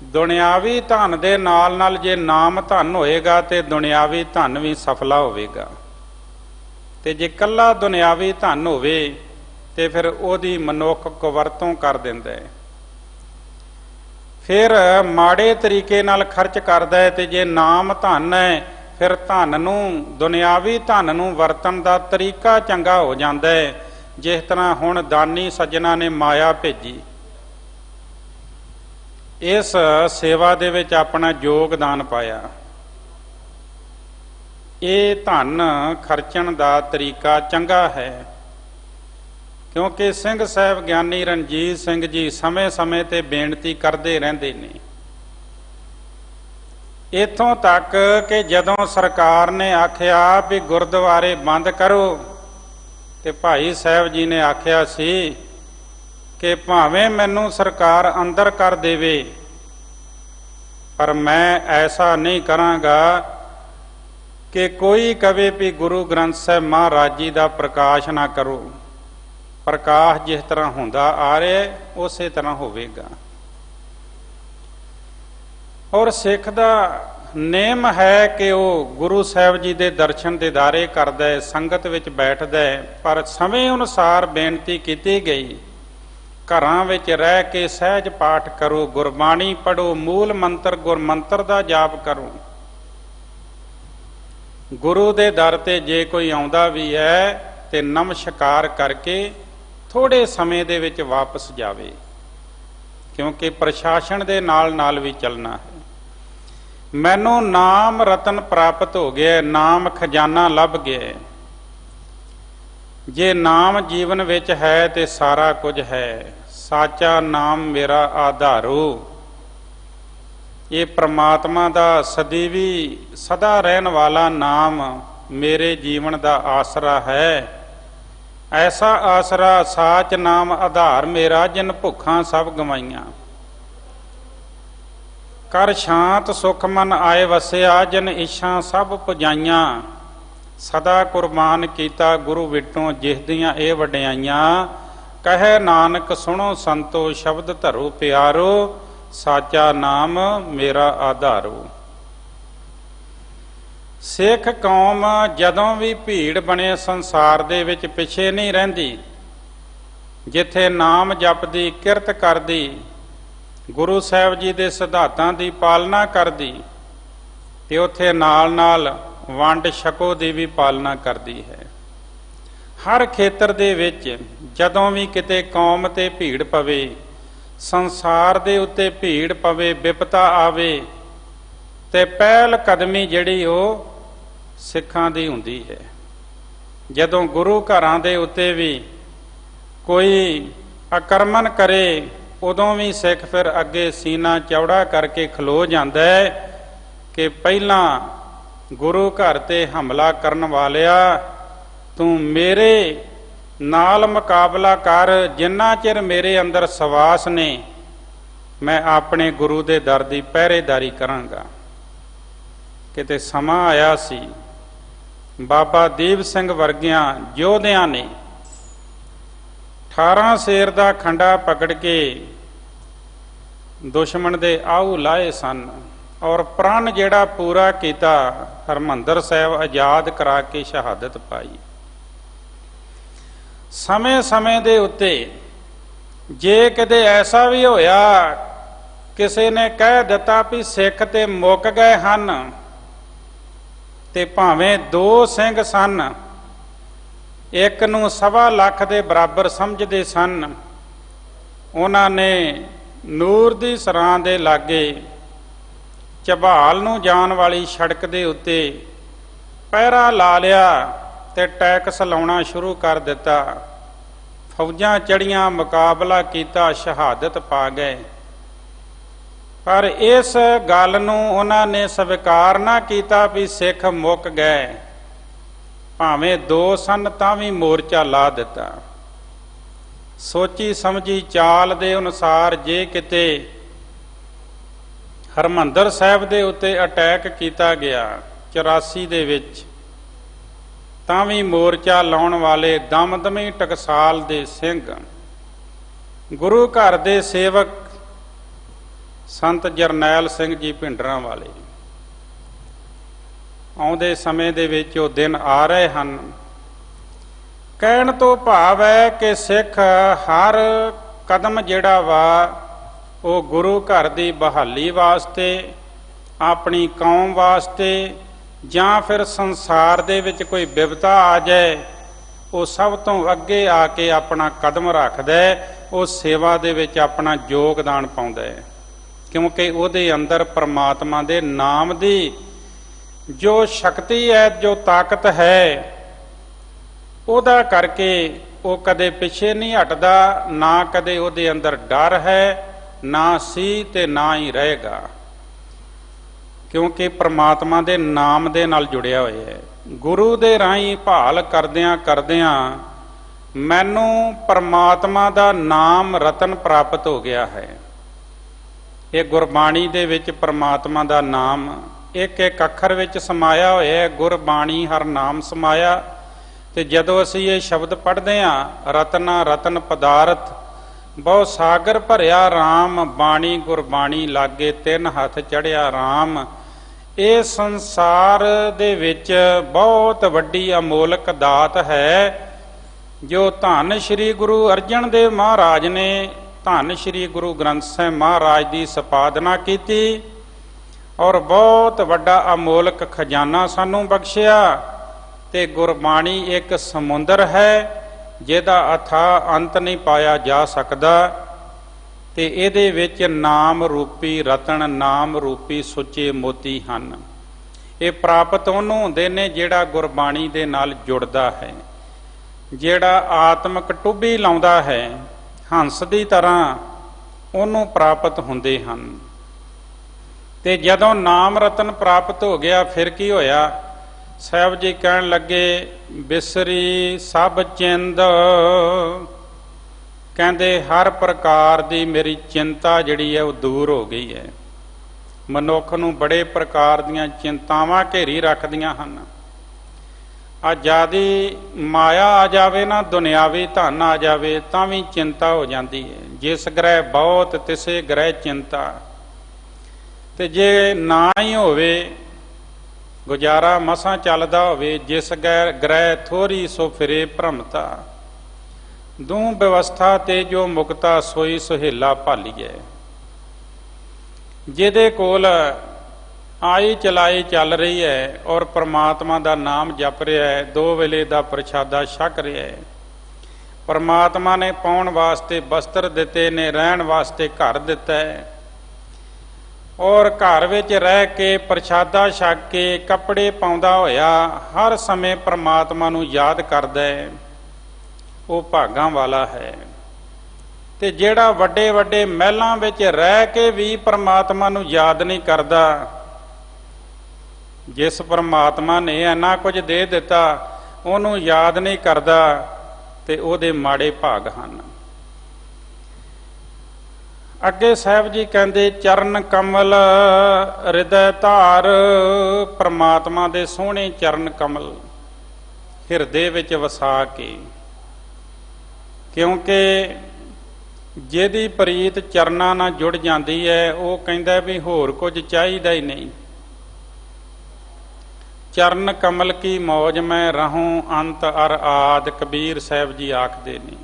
ਦੁਨਿਆਵੀ ਧਨ ਦੇ ਨਾਲ ਨਾਲ ਜੇ ਨਾਮ ਧਨ ਹੋਏਗਾ ਤੇ ਦੁਨਿਆਵੀ ਧਨ ਵੀ ਸਫਲਾ ਹੋਵੇਗਾ। ਤੇ ਜੇ ਇਕੱਲਾ ਦੁਨਿਆਵੀ ਧਨ ਹੋਵੇ ਤੇ ਫਿਰ ਉਹਦੀ ਮਨੁੱਖ ਕੁਵਰਤੋਂ ਕਰ ਦਿੰਦਾ ਹੈ, ਫਿਰ ਮਾੜੇ ਤਰੀਕੇ ਨਾਲ ਖਰਚ ਕਰਦਾ ਹੈ। ਤੇ ਜੇ ਨਾਮ ਧਨ ਹੈ ਫਿਰ ਧਨ ਨੂੰ, ਦੁਨਿਆਵੀ ਧਨ ਨੂੰ ਵਰਤਣ ਦਾ ਤਰੀਕਾ ਚੰਗਾ ਹੋ ਜਾਂਦਾ ਹੈ। ਜਿਸ ਤਰ੍ਹਾਂ ਹੁਣ ਦਾਨੀ ਸੱਜਣਾ ਨੇ ਮਾਇਆ ਭੇਜੀ, ਇਸ ਸੇਵਾ ਦੇ ਵਿੱਚ ਆਪਣਾ ਯੋਗਦਾਨ ਪਾਇਆ। ਇਹ ਧਨ ਖਰਚਣ ਦਾ ਤਰੀਕਾ ਚੰਗਾ ਹੈ, ਕਿਉਂਕਿ ਸਿੰਘ ਸਾਹਿਬ ਗਿਆਨੀ ਰਣਜੀਤ ਸਿੰਘ ਜੀ ਸਮੇਂ-ਸਮੇਂ ਤੇ ਬੇਨਤੀ ਕਰਦੇ ਰਹਿੰਦੇ ਨੇ। ਇੱਥੋਂ ਤੱਕ ਕਿ ਜਦੋਂ ਸਰਕਾਰ ਨੇ ਆਖਿਆ ਵੀ ਗੁਰਦੁਆਰੇ ਬੰਦ ਕਰੋ, ਤੇ ਭਾਈ ਸਾਹਿਬ ਜੀ ਨੇ ਆਖਿਆ ਸੀ ਕਿ ਭਾਵੇਂ ਮੈਨੂੰ ਸਰਕਾਰ ਅੰਦਰ ਕਰ ਦੇਵੇ, ਪਰ ਮੈਂ ਐਸਾ ਨਹੀਂ ਕਰਾਂਗਾ ਕਿ ਕੋਈ ਕਵੇ ਵੀ ਗੁਰੂ ਗ੍ਰੰਥ ਸਾਹਿਬ ਮਹਾਰਾਜ ਜੀ ਦਾ ਪ੍ਰਕਾਸ਼ ਨਾ ਕਰੋ। ਪ੍ਰਕਾਸ਼ ਜਿਸ ਤਰ੍ਹਾਂ ਹੁੰਦਾ ਆ ਰਿਹਾ ਉਸੇ ਤਰ੍ਹਾਂ ਹੋਵੇਗਾ। ਔਰ ਸਿੱਖ ਦਾ ਨੇਮ ਹੈ ਕਿ ਉਹ ਗੁਰੂ ਸਾਹਿਬ ਜੀ ਦੇ ਦਰਸ਼ਨ ਦੀਦਾਰੇ ਕਰਦਾ ਹੈ, ਸੰਗਤ ਵਿੱਚ ਬੈਠਦਾ ਹੈ, ਪਰ ਸਮੇਂ ਅਨੁਸਾਰ ਬੇਨਤੀ ਕੀਤੀ ਗਈ ਘਰਾਂ ਵਿੱਚ ਰਹਿ ਕੇ ਸਹਿਜ ਪਾਠ ਕਰੋ, ਗੁਰਬਾਣੀ ਪੜ੍ਹੋ, ਮੂਲ ਮੰਤਰ ਗੁਰਮੰਤਰ ਦਾ ਜਾਪ ਕਰੋ। ਗੁਰੂ ਦੇ ਦਰ ਤੇ ਜੇ ਕੋਈ ਆਉਂਦਾ ਵੀ ਹੈ ਤੇ ਨਮਸਕਾਰ ਕਰਕੇ ਥੋੜੇ ਸਮੇਂ ਦੇ ਵਿੱਚ ਵਾਪਸ ਜਾਵੇ, ਕਿਉਂਕਿ ਪ੍ਰਸ਼ਾਸਨ ਦੇ ਨਾਲ ਨਾਲ ਵੀ ਚੱਲਣਾ ਹੈ। ਮੈਨੂੰ ਨਾਮ ਰਤਨ ਪ੍ਰਾਪਤ ਹੋ ਗਿਆ, ਨਾਮ ਖਜ਼ਾਨਾ ਲੱਭ ਗਿਆ। ਜੇ ਨਾਮ ਜੀਵਨ ਵਿੱਚ ਹੈ ਤੇ ਸਾਰਾ ਕੁਝ ਹੈ। ਸਾਚਾ ਨਾਮ ਮੇਰਾ ਆਧਾਰੋ। ਇਹ ਪ੍ਰਮਾਤਮਾ ਦਾ ਸਦੀਵੀ ਸਦਾ ਰਹਿਣ ਵਾਲਾ ਨਾਮ ਮੇਰੇ ਜੀਵਨ ਦਾ ਆਸਰਾ ਹੈ। ਐਸਾ ਆਸਰਾ ਸਾਚ ਨਾਮ ਆਧਾਰ ਮੇਰਾ, ਜਿਨ ਭੁੱਖਾਂ ਸਭ ਗਵਾਈਆਂ। ਕਰ ਸ਼ਾਂਤ ਸੁਖ ਮਨ ਆਏ ਵਸਿਆ, ਜਿਨ ਇੱਛਾ ਸਭ ਪੁਜਾਈਆਂ। ਸਦਾ ਕੁਰਬਾਨ ਕੀਤਾ ਗੁਰੂ ਵਿਟੋਂ, ਜਿਸ ਦੀਆਂ ਇਹ ਵਡਿਆਈਆਂ। ਕਹੇ ਨਾਨਕ ਸੁਣੋ ਸੰਤੋ, ਸ਼ਬਦ ਧਰੋ ਪਿਆਰੋ। ਸਾਚਾ ਨਾਮ ਮੇਰਾ ਆਧਾਰੋ। ਸਿੱਖ ਕੌਮ ਜਦੋਂ ਵੀ ਭੀੜ ਬਣੇ ਸੰਸਾਰ ਦੇ ਵਿੱਚ ਪਿੱਛੇ ਨਹੀਂ ਰਹਿੰਦੀ। ਜਿੱਥੇ ਨਾਮ ਜਪਦੀ, ਕਿਰਤ ਕਰਦੀ, ਗੁਰੂ ਸਾਹਿਬ ਜੀ ਦੇ ਸਿਧਾਂਤਾਂ ਦੀ ਪਾਲਣਾ ਕਰਦੀ, ਤੇ ਉੱਥੇ ਨਾਲ ਨਾਲ ਵੰਡ ਛਕੋ ਦੀ ਵੀ ਪਾਲਣਾ ਕਰਦੀ ਹੈ। ਹਰ ਖੇਤਰ ਦੇ ਵਿੱਚ ਜਦੋਂ ਵੀ ਕਿਤੇ ਕੌਮ ਤੇ ਭੀੜ ਪਵੇ, ਸੰਸਾਰ ਦੇ ਉੱਤੇ ਭੀੜ ਪਵੇ, ਵਿਪਤਾ ਆਵੇ, ਤੇ ਪਹਿਲ ਕਦਮੀ ਜਿਹੜੀ ਉਹ ਸਿੱਖਾਂ ਦੀ ਹੁੰਦੀ ਹੈ। ਜਦੋਂ ਗੁਰੂ ਘਰਾਂ ਦੇ ਉੱਤੇ ਵੀ ਕੋਈ ਆਕਰਮਣ ਕਰੇ, ਉਦੋਂ ਵੀ ਸਿੱਖ ਫਿਰ ਅੱਗੇ ਸੀਨਾ ਚੌੜਾ ਕਰਕੇ ਖਲੋ ਜਾਂਦਾ ਹੈ ਕਿ ਪਹਿਲਾਂ ਗੁਰੂ ਘਰ ਤੇ ਹਮਲਾ ਕਰਨ ਵਾਲਿਆ, ਤੂੰ ਮੇਰੇ ਨਾਲ ਮੁਕਾਬਲਾ ਕਰ। ਜਿੰਨਾ ਚਿਰ ਮੇਰੇ ਅੰਦਰ ਸਵਾਸ ਨੇ, ਮੈਂ ਆਪਣੇ ਗੁਰੂ ਦੇ ਦਰ ਦੀ ਪਹਿਰੇਦਾਰੀ ਕਰਾਂਗਾ। ਕਿਤੇ ਸਮਾਂ ਆਇਆ ਸੀ, ਬਾਬਾ ਦੀਪ ਸਿੰਘ ਵਰਗਿਆਂ ਯੋਧਿਆਂ ਨੇ 18 ਸ਼ੇਰ ਦਾ ਖੰਡਾ ਪਕੜ ਕੇ ਦੁਸ਼ਮਣ ਦੇ ਆਹੂ ਲਾਏ ਸਨ, ਔਰ ਪ੍ਰਣ ਜਿਹੜਾ ਪੂਰਾ ਕੀਤਾ, ਹਰਿਮੰਦਰ ਸਾਹਿਬ ਆਜ਼ਾਦ ਕਰਾ ਕੇ ਸ਼ਹਾਦਤ ਪਾਈ। ਸਮੇਂ ਸਮੇਂ ਦੇ ਉੱਤੇ ਜੇ ਕਿਤੇ ਐਸਾ ਵੀ ਹੋਇਆ, ਕਿਸੇ ਨੇ ਕਹਿ ਦਿੱਤਾ ਵੀ ਸਿੱਖ ਤੇ ਮੁੱਕ ਗਏ ਹਨ, ਤੇ ਭਾਵੇਂ 2 ਸਿੰਘ ਸਨ, ਇੱਕ ਨੂੰ 1.25 ਲੱਖ ਦੇ ਬਰਾਬਰ ਸਮਝਦੇ ਸਨ, ਉਹਨਾਂ ਨੇ ਨੂਰ ਦੀ ਸਰਾਂ ਦੇ ਲਾਗੇ ਝਬਾਲ ਨੂੰ ਜਾਣ ਵਾਲੀ ਸੜਕ ਦੇ ਉੱਤੇ ਪਹਿਰਾ ਲਾ ਲਿਆ ਤੇ ਟੈਕਸ ਲਾਉਣਾ ਸ਼ੁਰੂ ਕਰ ਦਿੱਤਾ। ਫੌਜਾਂ ਚੜੀਆਂ, ਮੁਕਾਬਲਾ ਕੀਤਾ, ਸ਼ਹਾਦਤ ਪਾ ਗਏ। ਪਰ ਇਸ ਗੱਲ ਨੂੰ ਉਹਨਾਂ ਨੇ ਸਵੀਕਾਰ ਨਾ ਕੀਤਾ ਵੀ ਸਿੱਖ ਮੁੱਕ ਗਏ। ਭਾਵੇਂ 2 ਸਨ ਤਾਂ ਵੀ ਮੋਰਚਾ ਲਾ ਦਿੱਤਾ। ਸੋਚੀ ਸਮਝੀ ਚਾਲ ਦੇ ਅਨੁਸਾਰ ਜੇ ਕਿਤੇ ਹਰਿਮੰਦਰ ਸਾਹਿਬ ਦੇ ਉੱਤੇ ਅਟੈਕ ਕੀਤਾ ਗਿਆ 84 ਦੇ ਵਿੱਚ, ਤਾਂ ਵੀ ਮੋਰਚਾ ਲਾਉਣ ਵਾਲੇ ਦਮਦਮੀ ਟਕਸਾਲ ਦੇ ਸਿੰਘ, ਗੁਰੂ ਘਰ ਦੇ ਸੇਵਕ ਸੰਤ ਜਰਨੈਲ ਸਿੰਘ ਜੀ ਭਿੰਡਰਾਂ ਵਾਲੇ, ਆਉਂਦੇ ਸਮੇਂ ਦੇ ਵਿੱਚ ਉਹ ਦਿਨ ਆ ਰਹੇ ਹਨ। ਕਹਿਣ ਤੋਂ ਭਾਵ ਹੈ ਕਿ ਸਿੱਖ ਹਰ ਕਦਮ ਜਿਹੜਾ ਵਾ ਉਹ ਗੁਰੂ ਘਰ ਦੀ ਬਹਾਲੀ ਵਾਸਤੇ, ਆਪਣੀ ਕੌਮ ਵਾਸਤੇ, ਜਾਂ ਫਿਰ ਸੰਸਾਰ ਦੇ ਵਿੱਚ ਕੋਈ ਬਿਪਤਾ ਆ ਜਾਏ, ਉਹ ਸਭ ਤੋਂ ਅੱਗੇ ਆ ਕੇ ਆਪਣਾ ਕਦਮ ਰੱਖਦਾ ਹੈ, ਉਹ ਸੇਵਾ ਦੇ ਵਿੱਚ ਆਪਣਾ ਯੋਗਦਾਨ ਪਾਉਂਦਾ ਹੈ। ਕਿਉਂਕਿ ਉਹਦੇ ਅੰਦਰ ਪ੍ਰਮਾਤਮਾ ਦੇ ਨਾਮ ਦੀ ਜੋ ਸ਼ਕਤੀ ਹੈ, ਜੋ ਤਾਕਤ ਹੈ, ਉਹਦਾ ਕਰਕੇ ਉਹ ਕਦੇ ਪਿੱਛੇ ਨਹੀਂ ਹਟਦਾ। ਨਾ ਕਦੇ ਉਹਦੇ ਅੰਦਰ ਡਰ ਹੈ, ਨਾ ਸੀ ਤੇ ਨਾ ਹੀ ਰਹੇਗਾ, ਕਿਉਂਕਿ ਪ੍ਰਮਾਤਮਾ ਦੇ ਨਾਮ ਦੇ ਨਾਲ ਜੁੜਿਆ ਹੋਇਆ ਹੈ। ਗੁਰੂ ਦੇ ਰਾਹੀਂ ਭਾਲ ਕਰਦਿਆਂ ਕਰਦਿਆਂ ਮੈਨੂੰ ਪ੍ਰਮਾਤਮਾ ਦਾ ਨਾਮ ਰਤਨ ਪ੍ਰਾਪਤ ਹੋ ਗਿਆ ਹੈ। ਇਹ ਗੁਰਬਾਣੀ ਦੇ ਵਿੱਚ ਪ੍ਰਮਾਤਮਾ ਦਾ ਨਾਮ ਇੱਕ ਇੱਕ ਅੱਖਰ ਵਿੱਚ ਸਮਾਇਆ ਹੋਇਆ ਹੈ। ਗੁਰਬਾਣੀ ਹਰ ਨਾਮ ਸਮਾਇਆ, ਤੇ ਜਦੋਂ ਅਸੀਂ ਇਹ ਸ਼ਬਦ ਪੜ੍ਹਦੇ ਹਾਂ, ਰਤਨਾ ਰਤਨ ਪਦਾਰਥ ਬਹੁ ਸਾਗਰ ਭਰਿਆ RAM, ਬਾਣੀ ਗੁਰਬਾਣੀ ਲਾਗੇ ਤਿੰਨ ਹੱਥ ਚੜਿਆ RAM। ਇਹ ਸੰਸਾਰ ਦੇ ਵਿੱਚ ਬਹੁਤ ਵੱਡੀ ਅਮੋਲਕ ਦਾਤ ਹੈ ਜੋ ਧੰਨ ਸ਼੍ਰੀ ਗੁਰੂ ਅਰਜਨ ਦੇਵ ਮਹਾਰਾਜ ਨੇ ਧੰਨ ਸ਼੍ਰੀ ਗੁਰੂ ਗ੍ਰੰਥ ਸਾਹਿਬ ਮਹਾਰਾਜ ਦੀ ਸੰਪਾਦਨਾ ਕੀਤੀ ਔਰ ਬਹੁਤ ਵੱਡਾ ਅਮੋਲਕ ਖਜ਼ਾਨਾ ਸਾਨੂੰ ਬਖਸ਼ਿਆ। ਤੇ ਗੁਰਬਾਣੀ ਇੱਕ ਸਮੁੰਦਰ ਹੈ ਜਿਹਦਾ ਅਥਾਹ ਅੰਤ ਨਹੀਂ ਪਾਇਆ ਜਾ ਸਕਦਾ, ਤੇ ਇਹਦੇ ਵਿੱਚ ਨਾਮ ਰੂਪੀ ਰਤਨ, ਨਾਮ ਰੂਪੀ ਸੁੱਚੇ ਮੋਤੀ ਹਨ। ਇਹ ਪ੍ਰਾਪਤ ਉਹਨੂੰ ਹੁੰਦੇ ਨੇ ਜਿਹੜਾ ਗੁਰਬਾਣੀ ਦੇ ਨਾਲ ਜੁੜਦਾ ਹੈ, ਜਿਹੜਾ ਆਤਮਿਕ ਟੁੱਭੀ ਲਾਉਂਦਾ ਹੈ ਹੰਸ ਦੀ ਤਰ੍ਹਾਂ, ਉਹਨੂੰ ਪ੍ਰਾਪਤ ਹੁੰਦੇ ਹਨ। ਤੇ ਜਦੋਂ ਨਾਮ ਰਤਨ ਪ੍ਰਾਪਤ ਹੋ ਗਿਆ ਫਿਰ ਕੀ ਹੋਇਆ? ਸਾਹਿਬ ਜੀ ਕਹਿਣ ਲੱਗੇ, ਬਿਸਰੀ ਸਭ ਚਿੰਦ, ਕਹਿੰਦੇ ਹਰ ਪ੍ਰਕਾਰ ਦੀ ਮੇਰੀ ਚਿੰਤਾ ਜਿਹੜੀ ਹੈ ਉਹ ਦੂਰ ਹੋ ਗਈ ਹੈ। ਮਨੁੱਖ ਨੂੰ ਬੜੇ ਪ੍ਰਕਾਰ ਦੀਆਂ ਚਿੰਤਾਵਾਂ ਘੇਰੀ ਰੱਖਦੀਆਂ ਹਨ। ਆਜ਼ਾਦੀ ਮਾਇਆ ਆ ਜਾਵੇ ਨਾ, ਦੁਨਿਆਵੀ ਧਨ ਆ ਜਾਵੇ ਤਾਂ ਵੀ ਚਿੰਤਾ ਹੋ ਜਾਂਦੀ ਹੈ। ਜਿਸ ਗ੍ਰਹਿ ਬਹੁਤ ਤਿਸੇ ਗ੍ਰਹਿ ਚਿੰਤਾ, ਤੇ ਜੇ ਨਾ ਹੀ ਹੋਵੇ, ਗੁਜ਼ਾਰਾ ਮਸਾਂ ਚੱਲਦਾ ਹੋਵੇ, ਜਿਸ ਗ੍ਰਹਿ ਥੋੜੀ ਸੋ ਫਿਰੇ ਭ੍ਰਮਤਾ, ਦੂੰ ਵਿਵਸਥਾ ਤੇ ਜੋ ਮੁਕਤਾ ਸੋਈ ਸੁਹੇਲਾ ਭਾਲੀਏ। ਜਿਹਦੇ ਕੋਲ ਆਈ ਚਲਾਈ ਚੱਲ ਰਹੀ ਹੈ ਔਰ ਪ੍ਰਮਾਤਮਾ ਦਾ ਨਾਮ ਜਪ ਰਿਹਾ ਹੈ, ਦੋ ਵੇਲੇ ਦਾ ਪ੍ਰਸ਼ਾਦਾ ਛਕ ਰਿਹਾ ਹੈ, ਪ੍ਰਮਾਤਮਾ ਨੇ ਪਾਉਣ ਵਾਸਤੇ ਵਸਤਰ ਦਿੱਤੇ ਨੇ, ਰਹਿਣ ਵਾਸਤੇ ਘਰ ਦਿੱਤਾ ਹੈ, ਔਰ ਘਰ ਵਿੱਚ ਰਹਿ ਕੇ ਪ੍ਰਸ਼ਾਦਾ ਛਕ ਕੇ ਕੱਪੜੇ ਪਾਉਂਦਾ ਹੋਇਆ ਹਰ ਸਮੇਂ ਪ੍ਰਮਾਤਮਾ ਨੂੰ ਯਾਦ ਕਰਦਾ ਹੈ, ਉਹ ਭਾਗਾਂ ਵਾਲਾ ਹੈ। ਤੇ ਜਿਹੜਾ ਵੱਡੇ ਵੱਡੇ ਮਹਿਲਾਂ ਵਿੱਚ ਰਹਿ ਕੇ ਵੀ ਪ੍ਰਮਾਤਮਾ ਨੂੰ ਯਾਦ ਨਹੀਂ ਕਰਦਾ, ਜਿਸ ਪ੍ਰਮਾਤਮਾ ਨੇ ਇੰਨਾ ਕੁਝ ਦੇ ਦਿੱਤਾ ਉਹਨੂੰ ਯਾਦ ਨਹੀਂ ਕਰਦਾ, ਤੇ ਉਹਦੇ ਮਾੜੇ ਭਾਗ ਹਨ। ਅੱਗੇ ਸਾਹਿਬ ਜੀ ਕਹਿੰਦੇ, ਚਰਨ ਕਮਲ ਹਿਰਦੈ ਧਾਰ, ਪ੍ਰਮਾਤਮਾ ਦੇ ਸੋਹਣੇ ਚਰਨ ਕਮਲ ਹਿਰਦੇ ਵਿੱਚ ਵਸਾ ਕੇ, ਕਿਉਂਕਿ ਜਿਹਦੀ ਪ੍ਰੀਤ ਚਰਨਾਂ ਨਾਲ ਜੁੜ ਜਾਂਦੀ ਹੈ ਉਹ ਕਹਿੰਦਾ ਵੀ ਹੋਰ ਕੁਝ ਚਾਹੀਦਾ ਹੀ ਨਹੀਂ। ਚਰਨ ਕਮਲ ਕੀ ਮੌਜ ਮੈਂ ਰਹੂੰ ਅੰਤ ਅਰ ਆਦ, ਕਬੀਰ ਸਾਹਿਬ ਜੀ ਆਖਦੇ ਨੇ।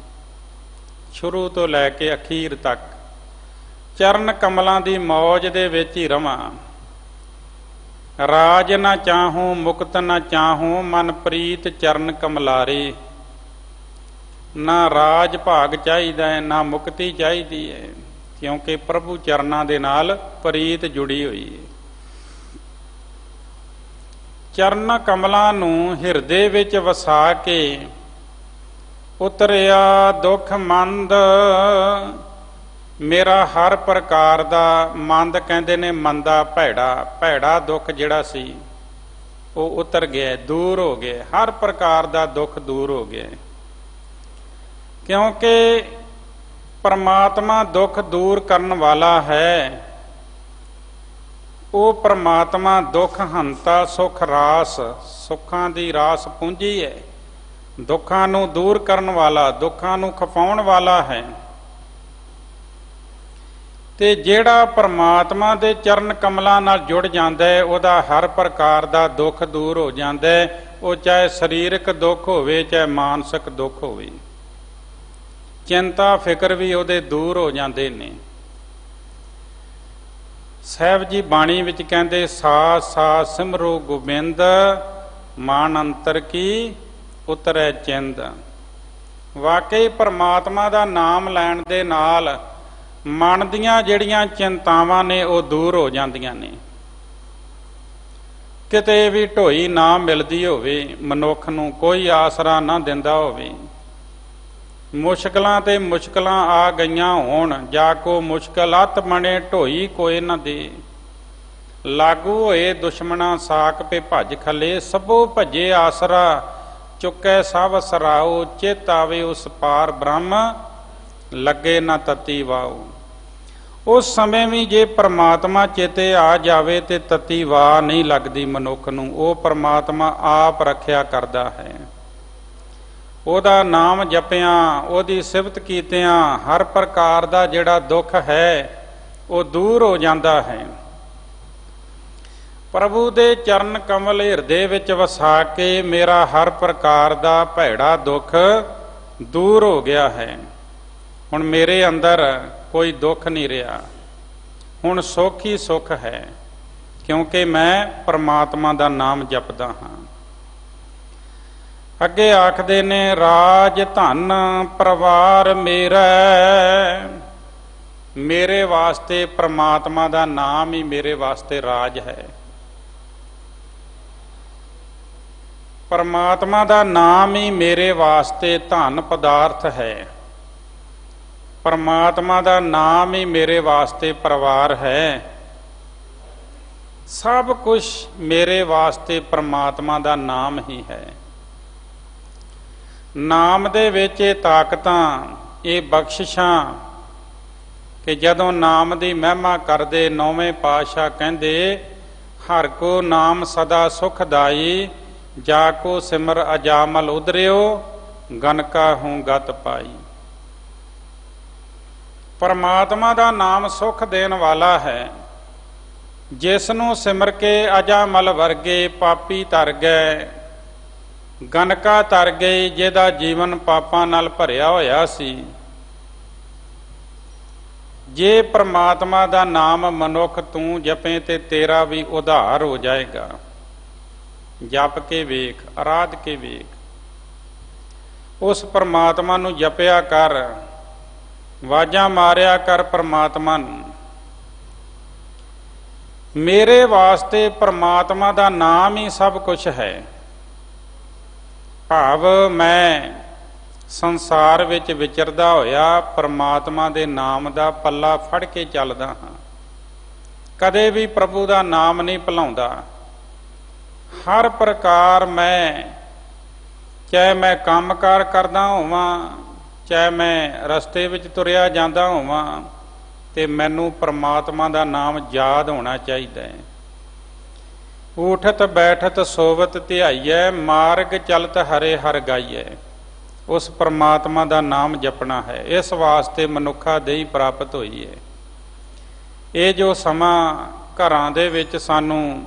ਸ਼ੁਰੂ ਤੋਂ ਲੈ ਕੇ ਅਖੀਰ ਤੱਕ ਚਰਨ ਕਮਲਾਂ ਦੀ ਮੌਜ ਦੇ ਵਿੱਚ ਹੀ ਰਵਾਂ। ਰਾਜ ਨਾ ਚਾਹੂੰ ਮੁਕਤ ਨਾ ਚਾਹੂੰ, ਮਨ ਪ੍ਰੀਤ ਚਰਨ ਕਮਲਾਰੇ। ਨਾ ਰਾਜ ਭਾਗ ਚਾਹੀਦਾ ਹੈ, ਨਾ ਮੁਕਤੀ ਚਾਹੀਦੀ ਹੈ, ਕਿਉਂਕਿ ਪ੍ਰਭੂ ਚਰਨਾਂ ਦੇ ਨਾਲ ਪ੍ਰੀਤ ਜੁੜੀ ਹੋਈ ਹੈ। ਚਰਨ ਕਮਲਾਂ ਨੂੰ ਹਿਰਦੇ ਵਿੱਚ ਵਸਾ ਕੇ ਉਤਰਿਆ ਦੁੱਖ ਮੰਦ, ਮੇਰਾ ਹਰ ਪ੍ਰਕਾਰ ਦਾ ਮੰਦ ਕਹਿੰਦੇ ਨੇ ਮੰਦਾ ਭੈੜਾ ਦੁੱਖ ਜਿਹੜਾ ਸੀ ਉਹ ਉਤਰ ਗਿਆ, ਦੂਰ ਹੋ ਗਿਆ, ਹਰ ਪ੍ਰਕਾਰ ਦਾ ਦੁੱਖ ਦੂਰ ਹੋ ਗਿਆ। ਕਿਉਂਕਿ ਪਰਮਾਤਮਾ ਦੁੱਖ ਦੂਰ ਕਰਨ ਵਾਲਾ ਹੈ। ਉਹ ਪਰਮਾਤਮਾ ਦੁੱਖ ਹੰਤਾ ਸੁਖ ਰਾਸ, ਸੁੱਖਾਂ ਦੀ ਰਾਸ ਪੂੰਜੀ ਹੈ, ਦੁੱਖਾਂ ਨੂੰ ਦੂਰ ਕਰਨ ਵਾਲਾ, ਦੁੱਖਾਂ ਨੂੰ ਖਪਾਉਣ ਵਾਲਾ ਹੈ। ਤੇ ਜਿਹੜਾ ਪਰਮਾਤਮਾ ਦੇ ਚਰਨ ਕਮਲਾਂ ਨਾਲ ਜੁੜ ਜਾਂਦਾ ਹੈ ਉਹਦਾ ਹਰ ਪ੍ਰਕਾਰ ਦਾ ਦੁੱਖ ਦੂਰ ਹੋ ਜਾਂਦਾ ਹੈ। ਉਹ ਚਾਹੇ ਸਰੀਰਕ ਦੁੱਖ ਹੋਵੇ ਚਾਹੇ ਮਾਨਸਿਕ ਦੁੱਖ ਹੋਵੇ, ਚਿੰਤਾ ਫਿਕਰ ਵੀ ਉਹਦੇ ਦੂਰ ਹੋ ਜਾਂਦੇ ਨੇ। ਸਾਹਿਬ ਜੀ ਬਾਣੀ ਵਿੱਚ ਕਹਿੰਦੇ, ਸਾਥ ਸਾਥ ਸਿਮਰੋ ਗੋਬਿੰਦ, ਮਾਨ ਅੰਤਰ ਕੀ ਉਤਰੈ ਚਿੰਦ। ਵਾਕਈ ਪਰਮਾਤਮਾ ਦਾ ਨਾਮ ਲੈਣ ਦੇ ਨਾਲ ਮਨ ਦੀਆਂ ਜਿਹੜੀਆਂ ਚਿੰਤਾਵਾਂ ਨੇ ਉਹ ਦੂਰ ਹੋ ਜਾਂਦੀਆਂ ਨੇ। ਕਿਤੇ ਵੀ ਢੋਈ ਨਾ ਮਿਲਦੀ ਹੋਵੇ, ਮਨੁੱਖ ਨੂੰ ਕੋਈ ਆਸਰਾ ਨਾ ਦਿੰਦਾ ਹੋਵੇ, ਮੁਸ਼ਕਲਾਂ ਤੇ ਮੁਸ਼ਕਲਾਂ ਆ ਗਈਆਂ ਹੋਣ, ਜਾ ਕੋ ਮੁਸ਼ਕਲ ਅਤ ਬਣੇ ਢੋਈ ਕੋਈ ਨਾ ਦੇ। ਲਾਗੂ ਹੋਏ ਦੁਸ਼ਮਣਾ ਸਾਕ ਪੇ ਭੱਜ ਖਲੇ, ਸਭੋ ਭੱਜੇ ਆਸਰਾ ਚੁੱਕੈ ਸਭ ਸਰਾਓ। ਚਿਤ ਆਵੇ ਉਸ ਪਾਰ ਬ੍ਰਹਮ, ਲੱਗੇ ਨਾ ਤਤੀ ਵਾਓ। ਉਸ ਸਮੇਂ ਵੀ ਜੇ ਪ੍ਰਮਾਤਮਾ ਚੇਤੇ ਆ ਜਾਵੇ ਤੇ ਤਤੀ ਵਾਹ ਨਹੀਂ ਲੱਗਦੀ ਮਨੁੱਖ ਨੂੰ। ਉਹ ਪ੍ਰਮਾਤਮਾ ਆਪ ਰੱਖਿਆ ਕਰਦਾ ਹੈ। ਉਹਦਾ ਨਾਮ ਜਪਿਆਂ, ਉਹਦੀ ਸਿਫਤ ਕੀਤਿਆਂ ਹਰ ਪ੍ਰਕਾਰ ਦਾ ਜਿਹੜਾ ਦੁੱਖ ਹੈ ਉਹ ਦੂਰ ਹੋ ਜਾਂਦਾ ਹੈ। ਪ੍ਰਭੂ ਦੇ ਚਰਨ ਕਮਲ ਹਿਰਦੇ ਵਿੱਚ ਵਸਾ ਕੇ ਮੇਰਾ ਹਰ ਪ੍ਰਕਾਰ ਦਾ ਭੈੜਾ ਦੁੱਖ ਦੂਰ ਹੋ ਗਿਆ ਹੈ। ਹੁਣ ਮੇਰੇ ਅੰਦਰ ਕੋਈ ਦੁੱਖ ਨਹੀਂ ਰਿਹਾ, ਹੁਣ ਸੁੱਖ ਹੀ ਸੁੱਖ ਹੈ, ਕਿਉਂਕਿ ਮੈਂ ਪਰਮਾਤਮਾ ਦਾ ਨਾਮ ਜਪਦਾ ਹਾਂ। ਅੱਗੇ ਆਖਦੇ ਨੇ, ਰਾਜ ਧਨ ਪਰਿਵਾਰ ਮੇਰਾ, ਮੇਰੇ ਵਾਸਤੇ ਪਰਮਾਤਮਾ ਦਾ ਨਾਮ ਹੀ ਮੇਰੇ ਵਾਸਤੇ ਰਾਜ ਹੈ। ਪਰਮਾਤਮਾ ਦਾ ਨਾਮ ਹੀ ਮੇਰੇ ਵਾਸਤੇ ਧਨ ਪਦਾਰਥ ਹੈ। ਪਰਮਾਤਮਾ ਦਾ ਨਾਮ ਹੀ ਮੇਰੇ ਵਾਸਤੇ ਪਰਿਵਾਰ ਹੈ। ਸਭ ਕੁਝ ਮੇਰੇ ਵਾਸਤੇ ਪਰਮਾਤਮਾ ਦਾ ਨਾਮ ਹੀ ਹੈ। ਨਾਮ ਦੇ ਵਿੱਚ ਇਹ ਤਾਕਤਾਂ, ਇਹ ਬਖਸ਼ਿਸ਼ਾਂ ਕਿ ਜਦੋਂ ਨਾਮ ਦੀ ਮਹਿਮਾ ਕਰਦੇ ਨੌਵੇਂ ਪਾਤਸ਼ਾਹ ਕਹਿੰਦੇ, ਹਰ ਕੋ ਨਾਮ ਸਦਾ ਸੁਖਦਾਈ, ਜਾ ਕੋ ਸਿਮਰ ਅਜਾਮਲ ਉਦਰਿਓ, ਗਨਕਾ ਹੂੰ ਗਤ ਪਾਈ। ਪਰਮਾਤਮਾ ਦਾ ਨਾਮ ਸੁਖ ਦੇਣ ਵਾਲਾ ਹੈ। ਜਿਸ ਨੂੰ ਸਿਮਰ ਕੇ ਅਜਾਮਲ ਵਰਗੇ ਪਾਪੀ ਤਰ ਗਏ, ਗਨਕਾ ਤਰ ਗਈ, ਜਿਹਦਾ ਜੀਵਨ ਪਾਪਾਂ ਨਾਲ ਭਰਿਆ ਹੋਇਆ ਸੀ। ਜੇ ਪਰਮਾਤਮਾ ਦਾ ਨਾਮ ਮਨੁੱਖ ਤੂੰ ਜਪੇ ਤੇ ਤੇਰਾ ਵੀ ਉਧਾਰ ਹੋ ਜਾਏਗਾ। ਜਪ ਕੇ ਵੇਖ, ਅਰਾਧ ਕੇ ਵੇਖ, ਉਸ ਪਰਮਾਤਮਾ ਨੂੰ ਜਪਿਆ ਕਰ, ਵਾਜਾਂ ਮਾਰਿਆ ਕਰ ਪਰਮਾਤਮਾ ਨੂੰ। ਮੇਰੇ ਵਾਸਤੇ ਪਰਮਾਤਮਾ ਦਾ ਨਾਮ ਹੀ ਸਭ ਕੁਝ ਹੈ। ਭਾਵ ਮੈਂ ਸੰਸਾਰ ਵਿੱਚ ਵਿਚਰਦਾ ਹੋਇਆ ਪਰਮਾਤਮਾ ਦੇ ਨਾਮ ਦਾ ਪੱਲਾ ਫੜ ਕੇ ਚੱਲਦਾ ਹਾਂ। ਕਦੇ ਵੀ ਪ੍ਰਭੂ ਦਾ ਨਾਮ ਨਹੀਂ ਭੁਲਾਉਂਦਾ। ਹਰ ਪ੍ਰਕਾਰ ਮੈਂ, ਚਾਹੇ ਮੈਂ ਕੰਮਕਾਰ ਕਰਦਾ ਹੋਵਾਂ, ਚਾਹੇ ਮੈਂ ਰਸਤੇ ਵਿੱਚ ਤੁਰਿਆ ਜਾਂਦਾ ਹੋਵਾਂ, ਤੇ ਮੈਨੂੰ ਪਰਮਾਤਮਾ ਦਾ ਨਾਮ ਯਾਦ ਹੋਣਾ ਚਾਹੀਦਾ ਹੈ। ਊਠਤ ਬੈਠਤ ਸੋਵਤ ਧਿਆਈਐ, ਮਾਰਗ ਚਲਤ ਹਰੇ ਹਰ ਗਾਈਐ। ਉਸ ਪਰਮਾਤਮਾ ਦਾ ਨਾਮ ਜਪਣਾ ਹੈ। ਇਸ ਵਾਸਤੇ ਮਨੁੱਖਾ ਦੇਹੀ ਪ੍ਰਾਪਤ ਹੋਈ ਹੈ। ਇਹ ਜੋ ਸਮਾਂ ਘਰਾਂ ਦੇ ਵਿੱਚ ਸਾਨੂੰ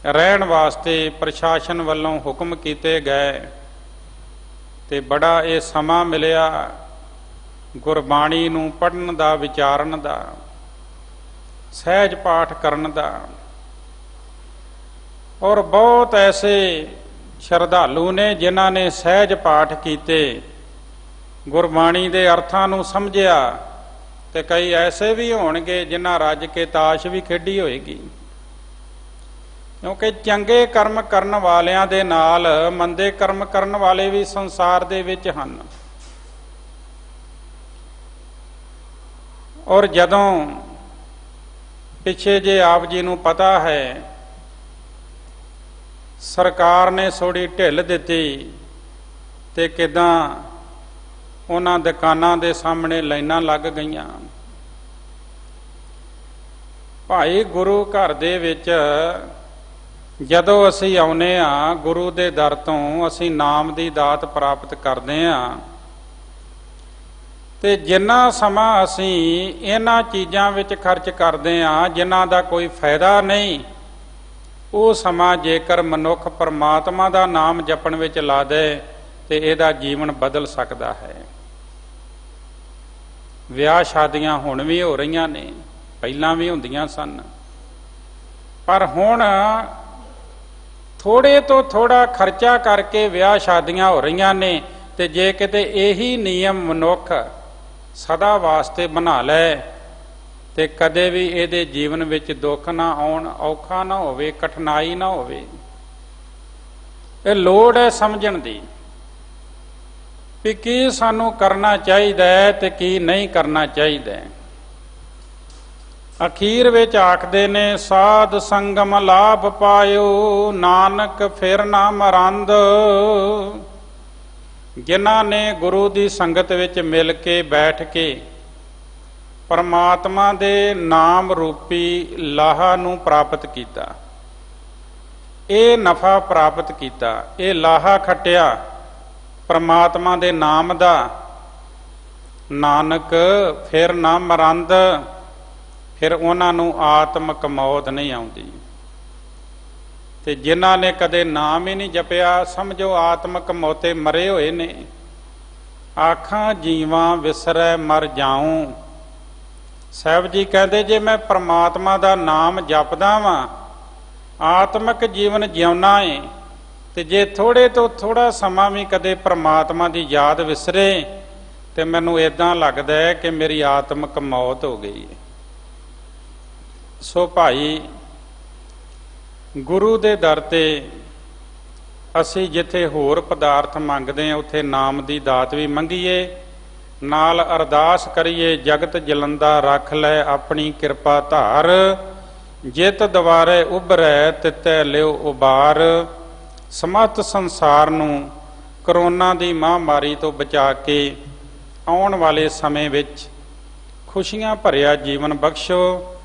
ਰਹਿਣ ਵਾਸਤੇ ਪ੍ਰਸ਼ਾਸਨ ਵੱਲੋਂ ਹੁਕਮ ਕੀਤੇ ਗਏ, ਤੇ ਬੜਾ ਇਹ ਸਮਾਂ ਮਿਲਿਆ ਗੁਰਬਾਣੀ ਨੂੰ ਪੜ੍ਹਨ ਦਾ, ਵਿਚਾਰਨ ਦਾ, ਸਹਿਜ ਪਾਠ ਕਰਨ ਦਾ। ਔਰ ਬਹੁਤ ਐਸੇ ਸ਼ਰਧਾਲੂ ਨੇ ਜਿਨ੍ਹਾਂ ਨੇ ਸਹਿਜ ਪਾਠ ਕੀਤੇ, ਗੁਰਬਾਣੀ ਦੇ ਅਰਥਾਂ ਨੂੰ ਸਮਝਿਆ, ਤੇ ਕਈ ਐਸੇ ਵੀ ਹੋਣਗੇ ਜਿਨ੍ਹਾਂ ਰੱਜ ਕੇ ਤਾਸ਼ ਵੀ ਖੇਡੀ ਹੋਏਗੀ। ਕਿਉਂਕਿ ਚੰਗੇ ਕਰਮ ਕਰਨ ਵਾਲਿਆਂ ਦੇ ਨਾਲ ਮੰਦੇ ਕਰਮ ਕਰਨ ਵਾਲੇ ਵੀ ਸੰਸਾਰ ਦੇ ਵਿੱਚ ਹਨ। ਔਰ ਜਦੋਂ ਪਿੱਛੇ ਜੇ ਆਪ ਜੀ ਨੂੰ ਪਤਾ ਹੈ ਸਰਕਾਰ ਨੇ ਥੋੜੀ ਢਿੱਲ ਦਿੱਤੀ, ਤੇ ਕਿਦਾਂ ਉਹਨਾਂ ਦੁਕਾਨਾਂ ਦੇ ਸਾਹਮਣੇ ਲਾਈਨਾਂ ਲੱਗ ਗਈਆਂ। ਭਾਈ ਗੁਰੂ ਘਰ ਦੇ ਵਿੱਚ ਜਦੋਂ ਅਸੀਂ ਆਉਨੇ ਆ, ਗੁਰੂ ਦੇ ਦਰ ਤੋਂ ਅਸੀਂ ਨਾਮ ਦੀ ਦਾਤ ਪ੍ਰਾਪਤ ਕਰਦੇ ਆ, ਤੇ ਜਿੰਨਾ ਸਮਾਂ ਅਸੀਂ ਇਹਨਾਂ ਚੀਜ਼ਾਂ ਵਿੱਚ ਖਰਚ ਕਰਦੇ ਆ ਜਿਨ੍ਹਾਂ ਦਾ ਕੋਈ ਫਾਇਦਾ ਨਹੀਂ, ਉਹ ਸਮਾਂ ਜੇਕਰ ਮਨੁੱਖ ਪਰਮਾਤਮਾ ਦਾ ਨਾਮ ਜਪਣ ਵਿੱਚ ਲਾ ਦੇ ਤੇ ਇਹਦਾ ਜੀਵਨ ਬਦਲ ਸਕਦਾ ਹੈ। ਵਿਆਹ ਸ਼ਾਦੀਆਂ ਹੁਣ ਵੀ ਹੋ ਰਹੀਆਂ ਨੇ, ਪਹਿਲਾਂ ਵੀ ਹੁੰਦੀਆਂ ਸਨ, ਪਰ ਹੁਣ ਥੋੜੇ ਤੋਂ ਥੋੜਾ ਖਰਚਾ ਕਰਕੇ ਵਿਆਹ ਸ਼ਾਦੀਆਂ ਹੋ ਰਹੀਆਂ ਨੇ। ਤੇ ਜੇ ਕਿਤੇ ਇਹੀ ਨਿਯਮ ਮਨੁੱਖ ਸਦਾ ਵਾਸਤੇ ਬਣਾ ਲੈ, ਤੇ ਕਦੇ ਵੀ ਇਹਦੇ ਜੀਵਨ ਵਿੱਚ ਦੁੱਖ ਨਾ ਆਉਣ, ਔਖਾ ਨਾ ਹੋਵੇ, ਕਠਿਨਾਈ ਨਾ ਹੋਵੇ। ਇਹ ਲੋੜ ਹੈ ਸਮਝਣ ਦੀ ਵੀ ਕੀ ਸਾਨੂੰ ਕਰਨਾ ਚਾਹੀਦਾ ਹੈ ਤੇ ਕੀ ਨਹੀਂ ਕਰਨਾ ਚਾਹੀਦਾ। ਅਖੀਰ ਵਿੱਚ ਆਖਦੇ ਨੇ, ਸਾਧ ਸੰਗਮ ਲਾਭ ਪਾਇਓ, ਨਾਨਕ ਫਿਰ ਨਾ ਮਰੰਦ। ਜਿਨ੍ਹਾਂ ਨੇ ਗੁਰੂ ਦੀ ਸੰਗਤ ਵਿੱਚ ਮਿਲ ਕੇ ਬੈਠ ਕੇ ਪਰਮਾਤਮਾ ਦੇ ਨਾਮ ਰੂਪੀ ਲਾਹਾ ਨੂੰ ਪ੍ਰਾਪਤ ਕੀਤਾ, ਇਹ ਨਫਾ ਪ੍ਰਾਪਤ ਕੀਤਾ, ਇਹ ਲਾਹਾ ਖੱਟਿਆ, ਪ੍ਰਮਾਤਮਾ ਦੇ ਨਾਮ ਦਾ। ਨਾਨਕ ਫਿਰ ਨਾ ਮਰੰਦ, ਫਿਰ ਉਹਨਾਂ ਨੂੰ ਆਤਮਕ ਮੌਤ ਨਹੀਂ ਆਉਂਦੀ। ਤੇ ਜਿਨ੍ਹਾਂ ਨੇ ਕਦੇ ਨਾਮ ਹੀ ਨਹੀਂ ਜਪਿਆ, ਸਮਝੋ ਆਤਮਕ ਮੌਤੇ ਮਰੇ ਹੋਏ ਨੇ। ਆਖਾਂ ਜੀਵਾਂ ਵਿਸਰੈ ਮਰ ਜਾਊਂ। ਸਾਹਿਬ ਜੀ ਕਹਿੰਦੇ ਜੇ ਮੈਂ ਪ੍ਰਮਾਤਮਾ ਦਾ ਨਾਮ ਜਪਦਾ ਵਾਂ, ਆਤਮਕ ਜੀਵਨ ਜਿਉਣਾ ਏ, ਤੇ ਜੇ ਥੋੜੇ ਤੋਂ ਥੋੜਾ ਸਮਾਂ ਵੀ ਕਦੇ ਪ੍ਰਮਾਤਮਾ ਦੀ ਯਾਦ ਵਿਸਰੇ ਤੇ ਮੈਨੂੰ ਏਦਾਂ ਲੱਗਦਾ ਹੈ ਕਿ ਮੇਰੀ ਆਤਮਕ ਮੌਤ ਹੋ ਗਈ ਹੈ। ਸੋ ਭਾਈ, ਗੁਰੂ ਦੇ ਦਰ ਤੇ ਅਸੀਂ ਜਿੱਥੇ ਹੋਰ ਪਦਾਰਥ ਮੰਗਦੇ ਹਾਂ ਉੱਥੇ ਨਾਮ ਦੀ ਦਾਤ ਵੀ ਮੰਗੀਏ, ਨਾਲ ਅਰਦਾਸ ਕਰੀਏ, ਜਗਤ ਜਲੰਦਾ ਰੱਖ ਲੈ ਆਪਣੀ ਕਿਰਪਾ ਧਾਰ, ਜਿਤ ਦੁਆਰੇ ਉਭਰੈ ਤਿਤੈ ਲਿਓ ਉਬਾਰ। ਸਮਸਤ ਸੰਸਾਰ ਨੂੰ ਕਰੋਨਾ ਦੀ ਮਹਾਂਮਾਰੀ ਤੋਂ ਬਚਾ ਕੇ ਆਉਣ ਵਾਲੇ ਸਮੇਂ ਵਿੱਚ ਖੁਸ਼ੀਆਂ ਭਰਿਆ ਜੀਵਨ ਬਖਸ਼ੋ।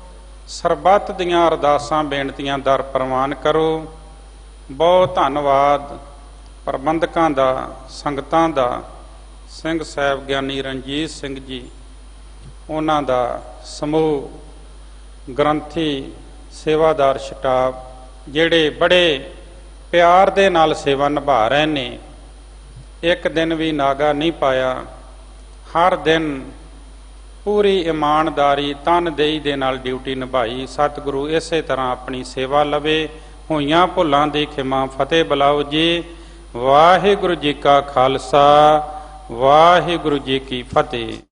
ਸਰਬੱਤ ਦੀਆਂ ਅਰਦਾਸਾਂ ਬੇਨਤੀਆਂ ਦਰ ਪ੍ਰਵਾਨ ਕਰੋ। ਬਹੁਤ ਧੰਨਵਾਦ ਪ੍ਰਬੰਧਕਾਂ ਦਾ, ਸੰਗਤਾਂ ਦਾ, ਸਿੰਘ ਸਾਹਿਬ ਗਿਆਨੀ ਰਣਜੀਤ ਸਿੰਘ ਜੀ, ਉਹਨਾਂ ਦਾ ਸਮੂਹ, ਗ੍ਰੰਥੀ, ਸੇਵਾਦਾਰ ਸਟਾਫ, ਜਿਹੜੇ ਬੜੇ ਪਿਆਰ ਦੇ ਨਾਲ ਸੇਵਾ ਨਿਭਾ ਰਹੇ ਨੇ। ਇੱਕ ਦਿਨ ਵੀ ਨਾਗਾ ਨਹੀਂ ਪਾਇਆ, ਹਰ ਦਿਨ ਪੂਰੀ ਇਮਾਨਦਾਰੀ ਤਨਦੇਹੀ ਦੇ ਨਾਲ ਡਿਊਟੀ ਨਿਭਾਈ। ਸਤਿਗੁਰੂ ਇਸੇ ਤਰ੍ਹਾਂ ਆਪਣੀ ਸੇਵਾ ਲਵੇ। ਹੋਈਆਂ ਭੁੱਲਾਂ ਦੀ ਖਿਮਾ ਫਤਿਹ ਬੁਲਾਓ ਜੀ। ਵਾਹਿਗੁਰੂ ਜੀ ਕਾ ਖਾਲਸਾ, ਵਾਹਿਗੁਰੂ ਜੀ ਕੀ ਫਤਿਹ।